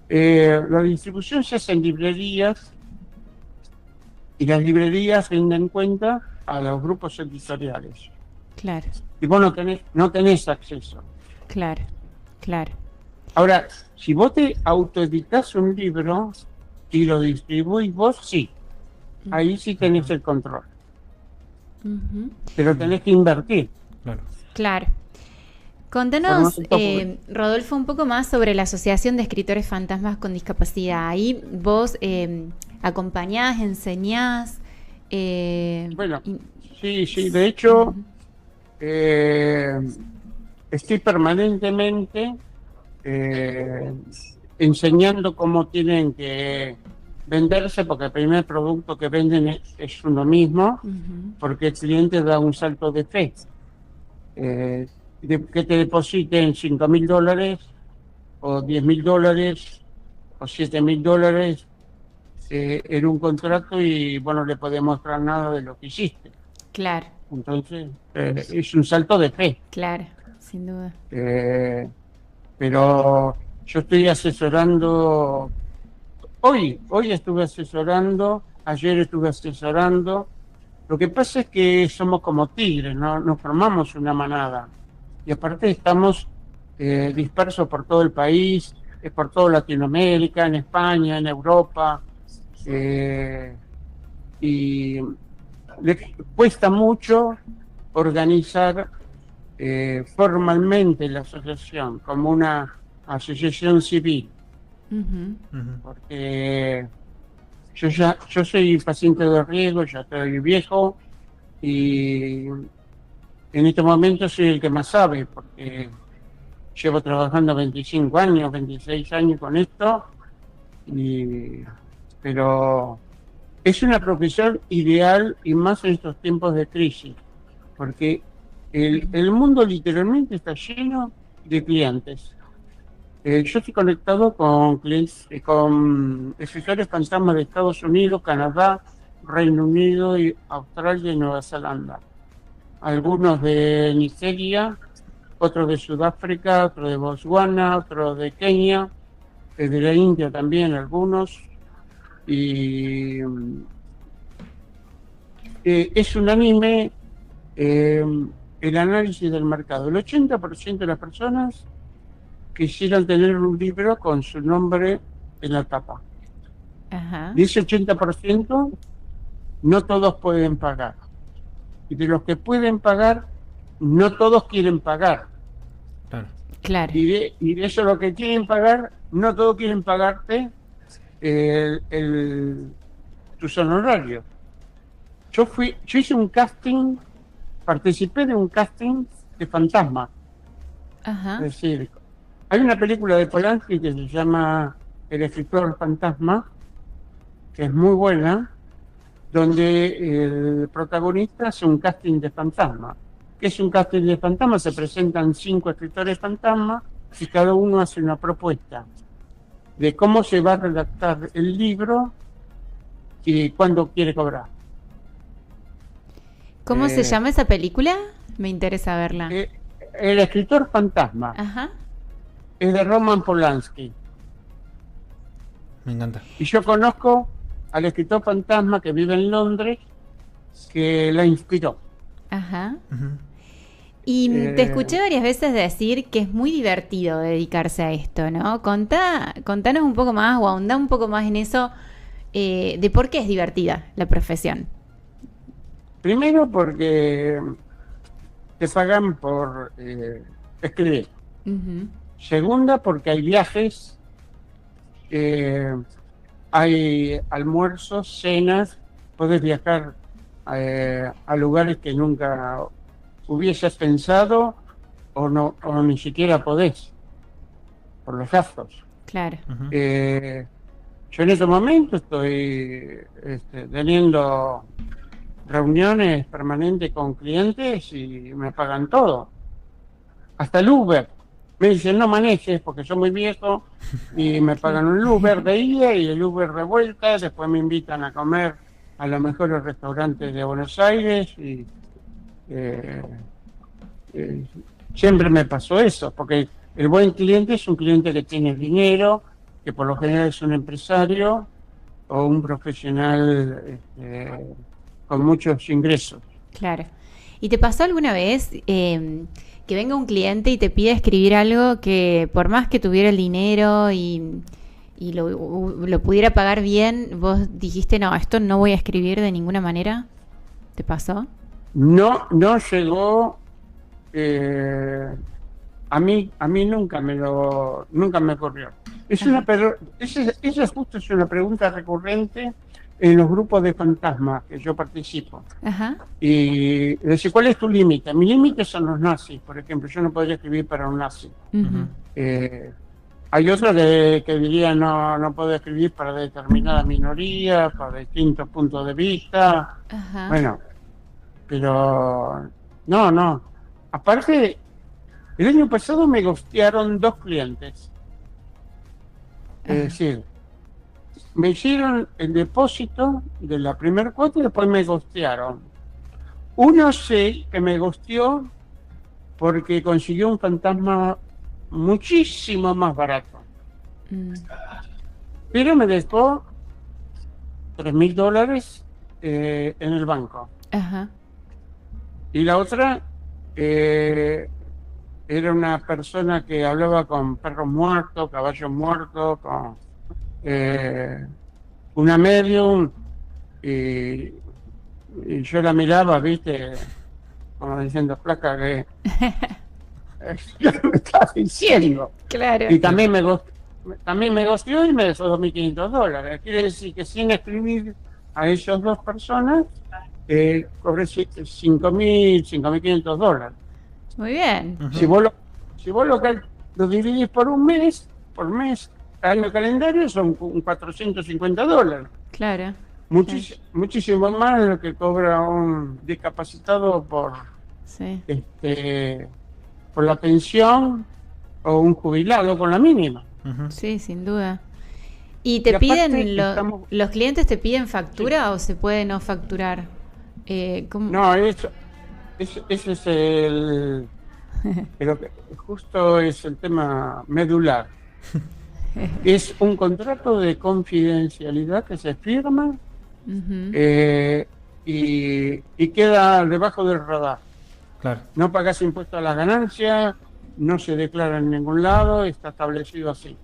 la distribución se hace en librerías y las librerías rinden cuenta a los grupos editoriales. Claro, Y vos no tenés acceso. claro, claro. Ahora, si vos te autoeditás un libro y lo distribuís vos, sí. Ahí sí tenés el control. Ujú. Pero tenés que invertir. Claro. Claro. Pero no Contanos, se puede. Rodolfo, un poco más sobre la Asociación de Escritores Fantasmas con Discapacidad. Ahí vos acompañás, enseñás. Bueno, y- sí. De hecho, estoy permanentemente enseñando cómo tienen que venderse, porque el primer producto que venden es uno mismo, Ujú. porque el cliente da un salto de fe. Que te depositen $5.000 o $10.000 o $7.000 en un contrato y vos no le podés mostrar nada de lo que hiciste. Claro, Entonces, es un salto de fe. claro, sin duda. Pero yo estoy asesorando, hoy estuve asesorando, ayer estuve asesorando. Lo que pasa es que somos como tigres, ¿no? Nos formamos una manada. Y aparte estamos dispersos por todo el país, por toda Latinoamérica, en España, en Europa. Y le cuesta mucho organizar formalmente la asociación como una asociación civil, Ujú. Ujú. porque yo soy paciente de riesgo, ya estoy viejo y en este momento soy el que más sabe, porque llevo trabajando 25 años, 26 años con esto, pero es una profesión ideal y más en estos tiempos de crisis, porque el mundo literalmente está lleno de clientes. Yo estoy conectado con clientes, con escritores fantasmas de Estados Unidos, Canadá, Reino Unido, y Australia y Nueva Zelanda. Algunos de Nigeria, otros de Sudáfrica, otros de Botswana, otros de Kenia, de la India también algunos. Y es unánime el análisis del mercado. El 80% de las personas quisieran tener un libro con su nombre en la tapa. Ajá. De ese 80%, no todos pueden pagar. Y de los que pueden pagar, no todos quieren pagar. Claro. Claro. Y de eso lo que quieren pagar, no todos quieren pagarte tus honorarios. Yo hice un casting, participé de un casting de fantasma. Ajá. Es decir, hay una película de Polanski que se llama El escritor fantasma, que es muy buena, donde el protagonista hace un casting de fantasma. ¿Qué es un casting de fantasma? Se presentan 5 escritores fantasma y cada uno hace una propuesta de cómo se va a redactar el libro y cuándo quiere cobrar. ¿Cómo se Eh, llama esa película? Me interesa verla. El escritor fantasma Ajá. es de Roman Polanski. Me encanta. Y yo conozco al escritor fantasma que vive en Londres, que la inspiró. Ajá. Ujú. Y te Eh, escuché varias veces decir que es muy divertido dedicarse a esto, ¿no? Contanos un poco más o ahondá un poco más en eso, de por qué es divertida la profesión. Primero porque te pagan por escribir. Ujú. Segunda porque hay viajes, eh, hay almuerzos, cenas, puedes viajar a lugares que nunca hubieses pensado o no, o ni siquiera podés por los gastos. Claro, Ujú. Yo en este momento estoy teniendo reuniones permanentes con clientes y me pagan todo. Hasta el Uber. Me dicen no manejes porque soy muy viejo y me pagan un Uber de ida y el Uber de vuelta. Después me invitan a comer a los mejores restaurantes de Buenos Aires y eh, eh, siempre me pasó eso, porque el buen cliente es un cliente que tiene dinero, que por lo general es un empresario o un profesional con muchos ingresos. claro. ¿Y te pasó alguna vez que venga un cliente y te pida escribir algo que por más que tuviera el dinero y lo pudiera pagar bien, vos dijiste, no, esto no voy a escribir de ninguna manera? ¿Te pasó? No, no llegó, a mí nunca me ocurrió. Esa justo es una pregunta recurrente en los grupos de fantasmas que yo participo. Ajá. Y decir, ¿cuál es tu límite? Mi límite son los nazis, por ejemplo. Yo no podría escribir para un nazi. Ujú. Hay otros que dirían, no puedo escribir para determinada minoría, para distintos puntos de vista. Ajá. Bueno, pero no. Aparte, el año pasado me gostearon 2 clientes. Es decir, me hicieron el depósito de la primera cuota y después me gostearon. Uno sé que me gosteó porque consiguió un fantasma muchísimo más barato, Mm. pero me dejó $3.000 en el banco. Ajá. Y la otra era una persona que hablaba con perros muertos, caballos muertos, con una medium, y, y yo la miraba, viste, como diciendo, flaca, que me estás diciendo. Claro. Y también me gosteó y me dejó $2.500. Quiere decir que sin escribir a esas 2 personas, cobré $5.500. Muy bien. Ujú. Si vos lo dividís por mes, año calendario, son $450. Claro. Muchísimo más de lo que cobra un discapacitado Sí. por la pensión o un jubilado con la mínima. Ujú. Sí, sin duda. ¿Y Y te aparte piden, estamos- los clientes te piden factura o se puede no facturar? ¿Cómo? No, ese es pero justo es el tema medular. Es un contrato de confidencialidad que se firma Ujú. y queda debajo del radar. Claro. No pagás impuestos a las ganancias, no se declara en ningún lado, está establecido así.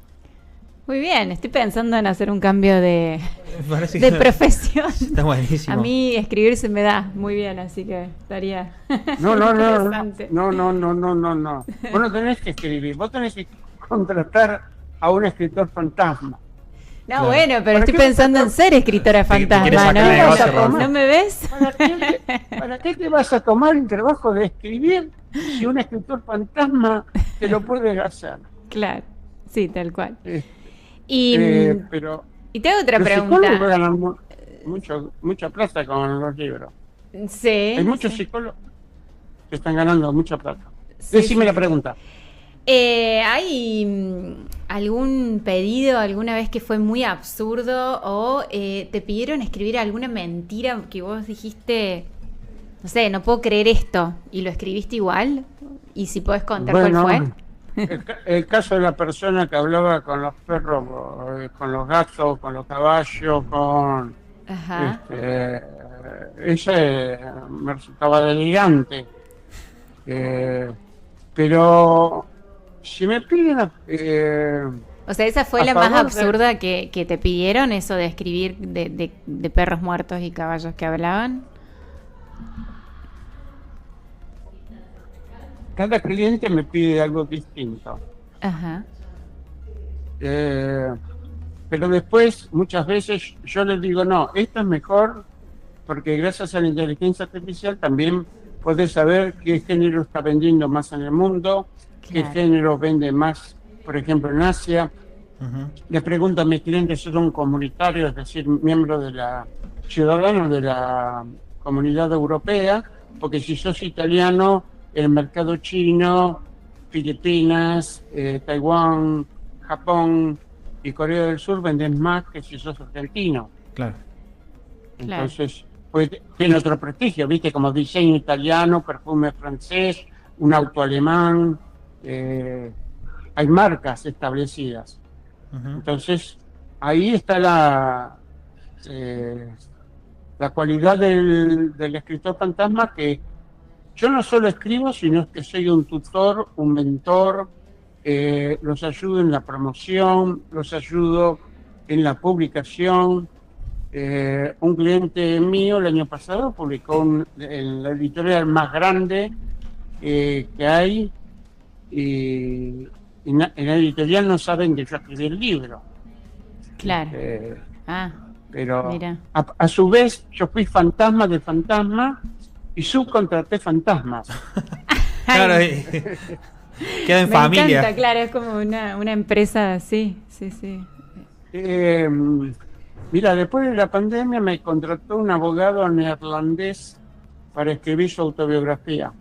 Muy bien, estoy pensando en hacer un cambio de Parece de que profesión. está buenísimo. A mí escribir se me da muy bien, así que estaría No. interesante. No. Vos no tenés que escribir, vos tenés que contratar a un escritor fantasma. No, Claro. bueno, pero ¿Para estoy qué vas a pensando en ser escritora Te quieres fantasma, sacar ¿no? negocio, Rafa. ¿No me ves? ¿Para qué te vas a tomar el trabajo de escribir si un escritor fantasma te lo puede hacer? Claro, sí, tal cual. Eh, Y, pero y te hago otra los psicólogos pregunta. ganan mucha plata con los libros. Sí. Hay muchos sí. psicólogos que están ganando mucha plata. Sí, Decime sí, la sí. pregunta. ¿Hay algún pedido alguna vez que fue muy absurdo o te pidieron escribir alguna mentira que vos dijiste, no sé, no puedo creer esto y lo escribiste igual? Y si podés contar Bueno, cuál fue. el caso de la persona que hablaba con los perros, con los gatos, con los caballos, con Ajá. ese me resultaba delirante. Pero si me piden... O sea, esa fue a la más favor absurda que te pidieron, eso de escribir de perros muertos y caballos que hablaban. Cada cliente me pide algo distinto. Ajá. Pero después, muchas veces, yo les digo, no, esto es mejor porque gracias a la inteligencia artificial también podés saber qué género está vendiendo más en el mundo, qué Claro. género vende más, por ejemplo, en Asia. Ujú. Les pregunto a mis clientes si son comunitarios, es decir, miembros de la, ciudadanos de la comunidad europea, porque si sos italiano, el mercado chino, Filipinas, Taiwán, Japón y Corea del Sur venden más que si sos argentino. Claro. Claro. Entonces, pues tiene otro prestigio, ¿viste? Como diseño italiano, perfume francés, un auto alemán, hay marcas establecidas. Ujú. Entonces, ahí está la cualidad del escritor fantasma, que yo no solo escribo, sino que soy un tutor, un mentor, los ayudo en la promoción, los ayudo en la publicación. Un cliente mío el año pasado publicó en la editorial más grande que hay, y en la editorial no saben que yo escribí el libro. Claro. Eh, Ah, pero mira. a su vez yo fui fantasma de fantasma y subcontraté fantasmas. Claro, Ay, queda en me familia. encanta, claro, es como una empresa así. Sí, sí. Eh, Mira, después de la pandemia me contrató un abogado neerlandés para escribir su autobiografía.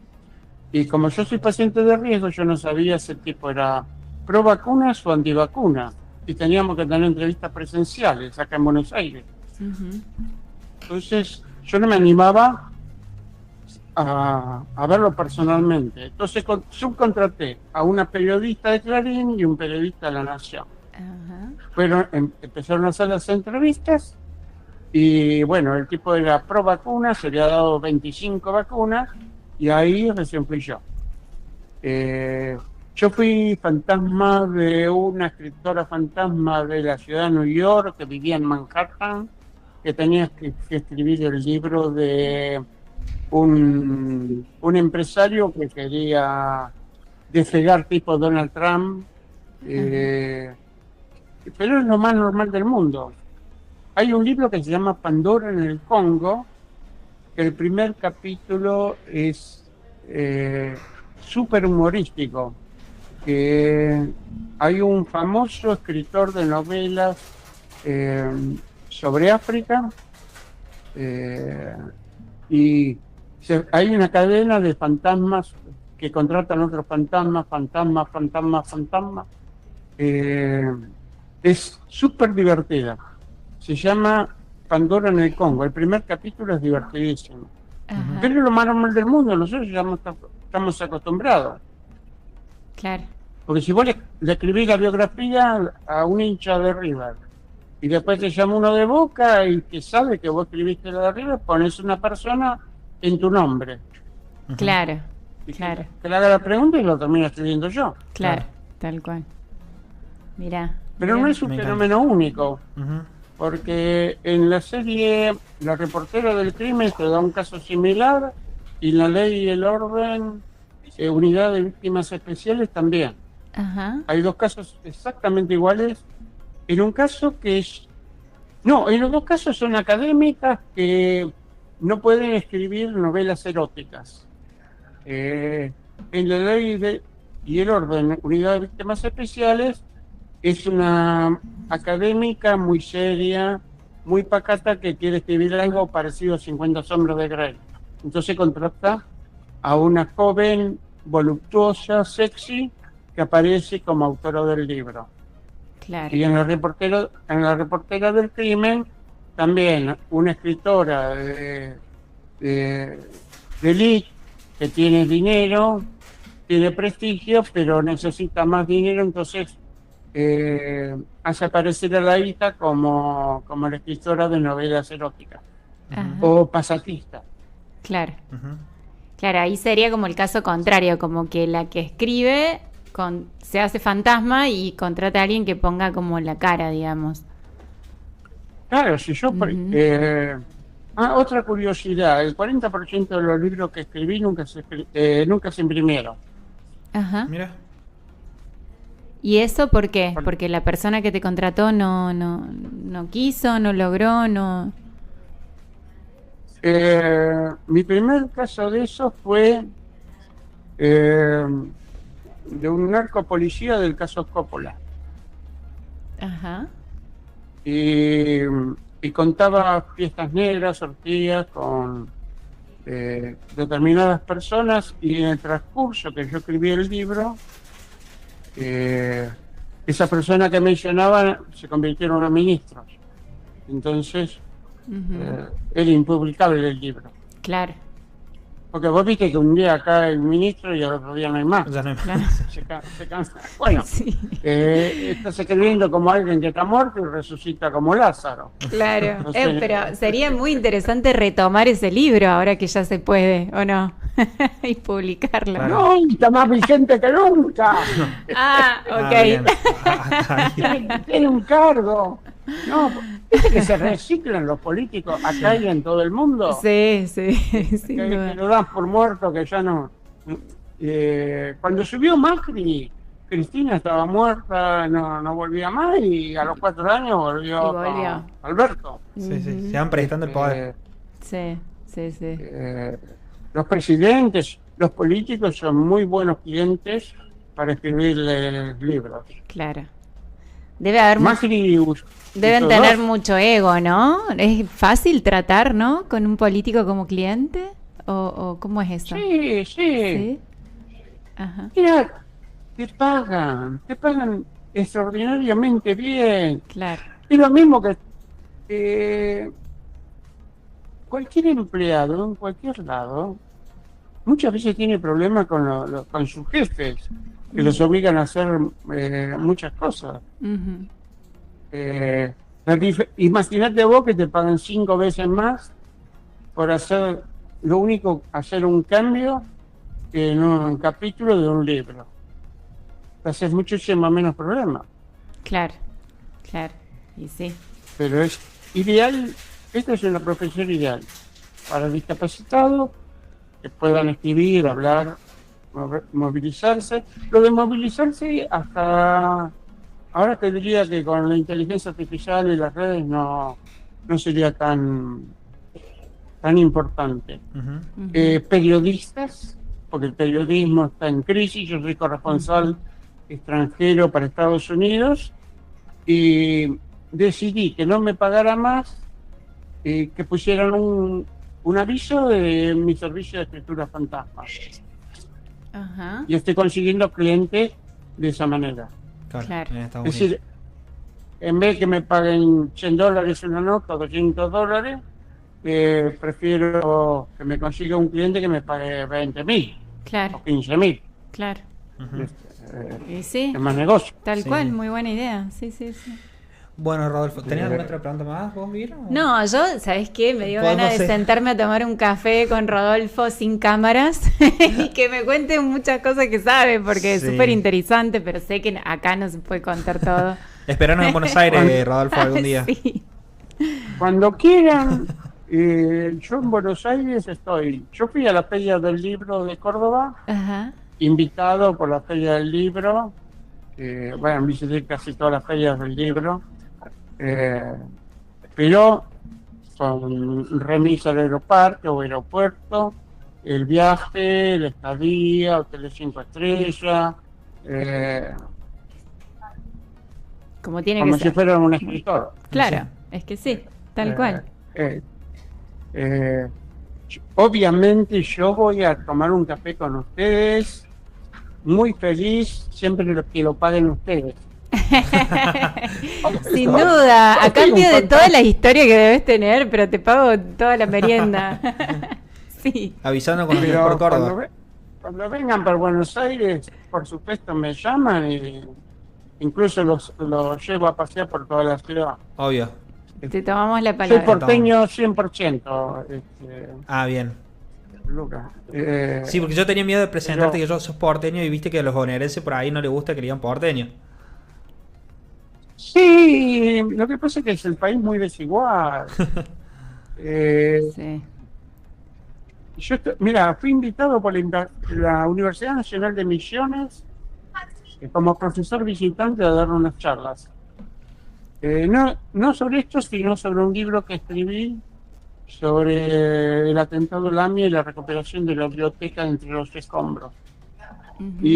Y como yo soy paciente de riesgo, yo no sabía si el tipo era pro vacunas o antivacuna. Y teníamos que tener entrevistas presenciales acá en Buenos Aires. Ujú. Entonces yo no me animaba a verlo personalmente. Entonces subcontraté a una periodista de Clarín y un periodista de La Nación. Ajá. Empezaron a hacer las entrevistas y bueno, el tipo era pro vacuna, se le ha dado 25 vacunas y ahí recién fui yo. Yo fui fantasma de una escritora fantasma de la ciudad de New York que vivía en Manhattan, que tenía que escribir el libro de un empresario que quería despegar tipo Donald Trump. Pero es lo más normal del mundo. Hay un libro que se llama Pandora en el Congo, que el primer capítulo es súper humorístico, que hay un famoso escritor de novelas sobre África, y hay una cadena de fantasmas que contratan otros fantasmas, es súper divertida. Se llama Pandora en el Congo. El primer capítulo es divertidísimo. Ajá. Pero es lo más normal del mundo. Nosotros ya estamos acostumbrados. Claro. Porque si vos le escribís la biografía a un hincha de River y después te llama uno de Boca y que sabe que vos escribiste la de River, pones una persona en tu nombre. Claro. Y Claro. que le haga la pregunta y lo termino escribiendo yo. Claro. Claro. Tal cual. Mirá. Pero mirá. no es un Me encanta. fenómeno único. Ujú. Porque en la serie La reportera del crimen se da un caso similar y La ley y el orden, unidad de víctimas especiales también. Ajá. Hay dos casos exactamente iguales. En un caso que es... No, en los dos casos son académicas que no pueden escribir novelas eróticas. En La ley y el orden, unidad de víctimas especiales, es una académica muy seria, muy pacata, que quiere escribir algo parecido a 50 sombras de Grey. Entonces contrata a una joven voluptuosa, sexy, que aparece como autora del libro. Claro. Y en la reportera del crimen, también una escritora de elite que tiene dinero, tiene prestigio, pero necesita más dinero, entonces hace aparecer a la hija como la escritora de novelas eróticas Ajá. o pasatista. Claro. Ujú. Claro, ahí sería como el caso contrario, como que la que escribe se hace fantasma y contrata a alguien que ponga como la cara, digamos. Claro, si yo... Ujú. Otra curiosidad, el 40% de los libros que escribí nunca se imprimieron. Ajá. Mira. ¿Y eso por qué? Porque la persona que te contrató no quiso, no logró, no... Mi primer caso de eso fue de un narcopolicía del caso Coppola. Ajá. Y, y contaba fiestas negras, orgías con determinadas personas, y en el transcurso que yo escribí el libro, esa persona que mencionaba se convirtieron en ministros. Entonces, era impublicable el libro. Claro. Porque vos viste que un día cae el ministro y al otro día no hay más. Ya no hay más. Claro. Se cansa. Bueno, Sí. estás escribiendo como alguien que está muerto y resucita como Lázaro. Claro. No sé. Pero sería muy interesante retomar ese libro ahora que ya se puede, ¿o no? Y publicarlo. Claro. No, está más vigente que nunca. Ah, Ah, ok. bien. Ah, bien. Tiene un cargo. No, ¿viste que se reciclan los políticos acá y en todo el mundo? Sí, sí, sin Que duda. lo dan por muerto, que ya no. Cuando subió Macri, Cristina estaba muerta, no volvía más, y a los 4 años volvió, Y volvió. con Alberto. Sí, sí. Se van prestando el poder. Sí, sí, sí. Los presidentes, los políticos son muy buenos clientes para escribirle libros. Claro. Debe haber Macri deben usó tener dos. mucho ego, ¿no? ¿Es fácil tratar, ¿no? Con un político como cliente? ¿O cómo es eso? Sí, sí. ¿Sí? Ajá. Mira, te pagan extraordinariamente bien. Claro. Es lo mismo que cualquier empleado en cualquier lado muchas veces tiene problemas con sus jefes, que los obligan a hacer muchas cosas. Ujú. Imagínate vos que te pagan 5 veces más por hacer hacer un cambio en un capítulo de un libro. Haces muchísimo menos problemas. Claro, claro. Y sí. Pero es ideal, esta es una profesión ideal para discapacitados que puedan escribir, hablar, movilizarse. Lo de movilizarse, hasta ahora te diría que con la inteligencia artificial y las redes no sería tan importante. Ujú. Ujú. Periodistas, porque el periodismo está en crisis. Yo soy corresponsal extranjero para Estados Unidos y decidí que no me pagara más, que pusieran un aviso de mi servicio de escritura fantasma. Ajá. Y estoy consiguiendo clientes de esa manera. Claro. En Estados Es Unidos. decir, en vez que me paguen $100 una nota, $200, prefiero que me consiga un cliente que me pague 20.000 o Claro, 15.000. claro. Ujú. Y sí, Es más negocio. tal Sí. cual, muy buena idea. Sí, sí, sí. Bueno, Rodolfo, ¿tenés alguna otra pregunta más vos, Viro? No, yo, ¿sabes qué? Me dio Podemos ganas de hacer- sentarme a tomar un café con Rodolfo sin cámaras y que me cuente muchas cosas que sabe, porque es Sí. súper interesante, pero sé que acá no se puede contar todo. Esperanos en Buenos Aires, Rodolfo, algún día. Sí. Cuando quieran, yo en Buenos Aires estoy. Yo fui a la Feria del Libro de Córdoba, Ajá. invitado por la Feria del Libro. Bueno, visité casi todas las ferias del libro, pero con remisa al aeroparque o aeropuerto, el viaje, la estadía, hoteles 5 estrellas, Como tiene como que si ser. fuera un escritor. Claro, es que sí, tal cual. Obviamente yo voy a tomar un café con ustedes, muy feliz, siempre que lo paguen ustedes. Sin duda, a Soy cambio un de todas fantasma. las historias que debes tener, pero te pago toda la merienda. Sí. Avisando cuando estés Pero por Córdoba. cuando vengan por Buenos Aires, por supuesto me llaman y incluso los llevo a pasear por toda la ciudad. Obvio. Te tomamos la Soy palabra. porteño 100%. Ah, bien. Lucas. Sí, porque yo tenía miedo de presentarte pero- que yo sos porteño y viste que a los bonaerenses por ahí no les gusta que le digan porteño. Sí, lo que pasa es que es el país muy desigual. Sí. Mira, fui invitado por la Universidad Nacional de Misiones como profesor visitante a dar unas charlas. No sobre esto, sino sobre un libro que escribí sobre el atentado Lamia y la recuperación de la biblioteca entre los escombros. Ujú.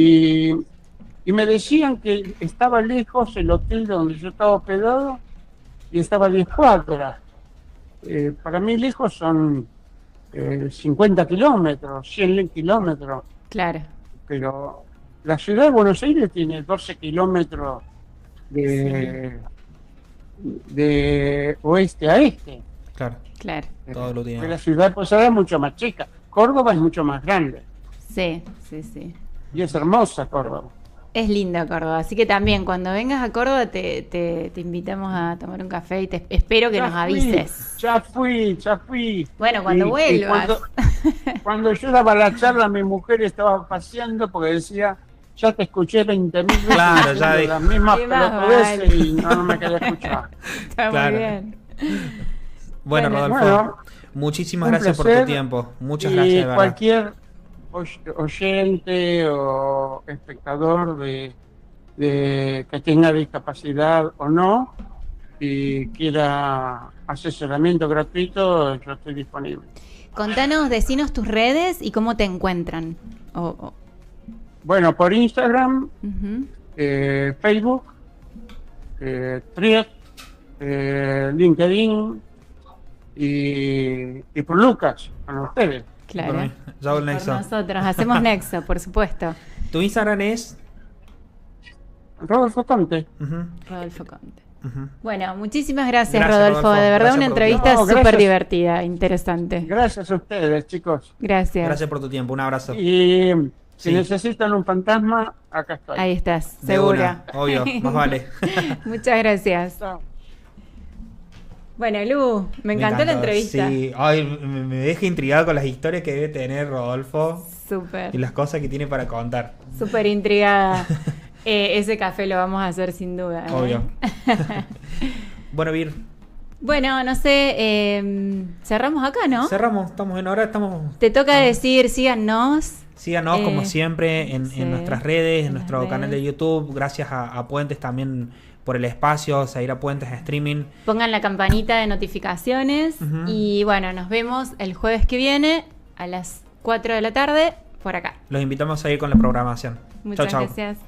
Y me decían que estaba lejos el hotel donde yo estaba hospedado y estaba a 10 cuadras. Para mí lejos son 50 kilómetros, 100 kilómetros, Claro. pero la ciudad de Buenos Aires tiene 12 kilómetros de oeste a este. Claro, Claro. todo lo Que tiene. la ciudad de Posada es mucho más chica. Córdoba es mucho más grande Sí, sí, sí. y es hermosa Córdoba. Es lindo Córdoba, así que también cuando vengas a Córdoba te invitamos a tomar un café y te espero que Ya nos fui, avises. Ya fui. Bueno, cuando Y vuelvas. cuando yo daba la charla, mi mujer estaba paseando porque decía, ya te escuché 20.000 veces Claro, diciendo ya las mismas Y más pelotudeces vale. y no me quería escuchar. Está Claro. muy bien. Bueno, Bueno, Rodolfo, bueno, muchísimas un gracias por placer. tu tiempo. Muchas Y gracias, de verdad. cualquier oyente o espectador de que tenga discapacidad o no y quiera asesoramiento gratuito, yo estoy disponible. Contanos, decinos tus redes y cómo te encuentran. Bueno, por Instagram, Ujú. Facebook, Thread, LinkedIn y por Lucas, con ustedes. Claro. Ya hago el Por nexo. nosotros, hacemos nexo, por supuesto. Tu Instagram es. Rodolfo Conte. Ujú, Rodolfo Conte. ujú. Bueno, muchísimas gracias, Gracias, Rodolfo. Rodolfo. De verdad, Gracias una por tu entrevista tiempo. No, súper gracias. divertida, interesante. Gracias a ustedes, chicos. Gracias. Gracias por tu tiempo. Un abrazo. Y si Sí. necesitan un fantasma, acá estoy. Ahí estás, De segura. una, obvio, más vale. Muchas gracias. Chao. Bueno, Lu, me encantó la entrevista. Sí, ay, me deja intrigado con las historias que debe tener Rodolfo y Súper, las cosas que tiene para contar. súper intrigada. Ese café lo vamos a hacer sin duda. ¿eh? Obvio. Bueno, Vir, Bueno, no sé, cerramos acá, ¿no? cerramos, estamos en hora, estamos. Te toca decir, síganos. Síganos como Eh, siempre en sí, nuestras redes, en en nuestro las canal de redes. YouTube. Gracias a Puentes también por el espacio, Zaira Puentes Streaming. Pongan la campanita de notificaciones. Ujú. Y bueno, nos vemos el jueves que viene a las 4 de la tarde por acá. Los invitamos a ir con la programación. Muchas Chau, chau. gracias.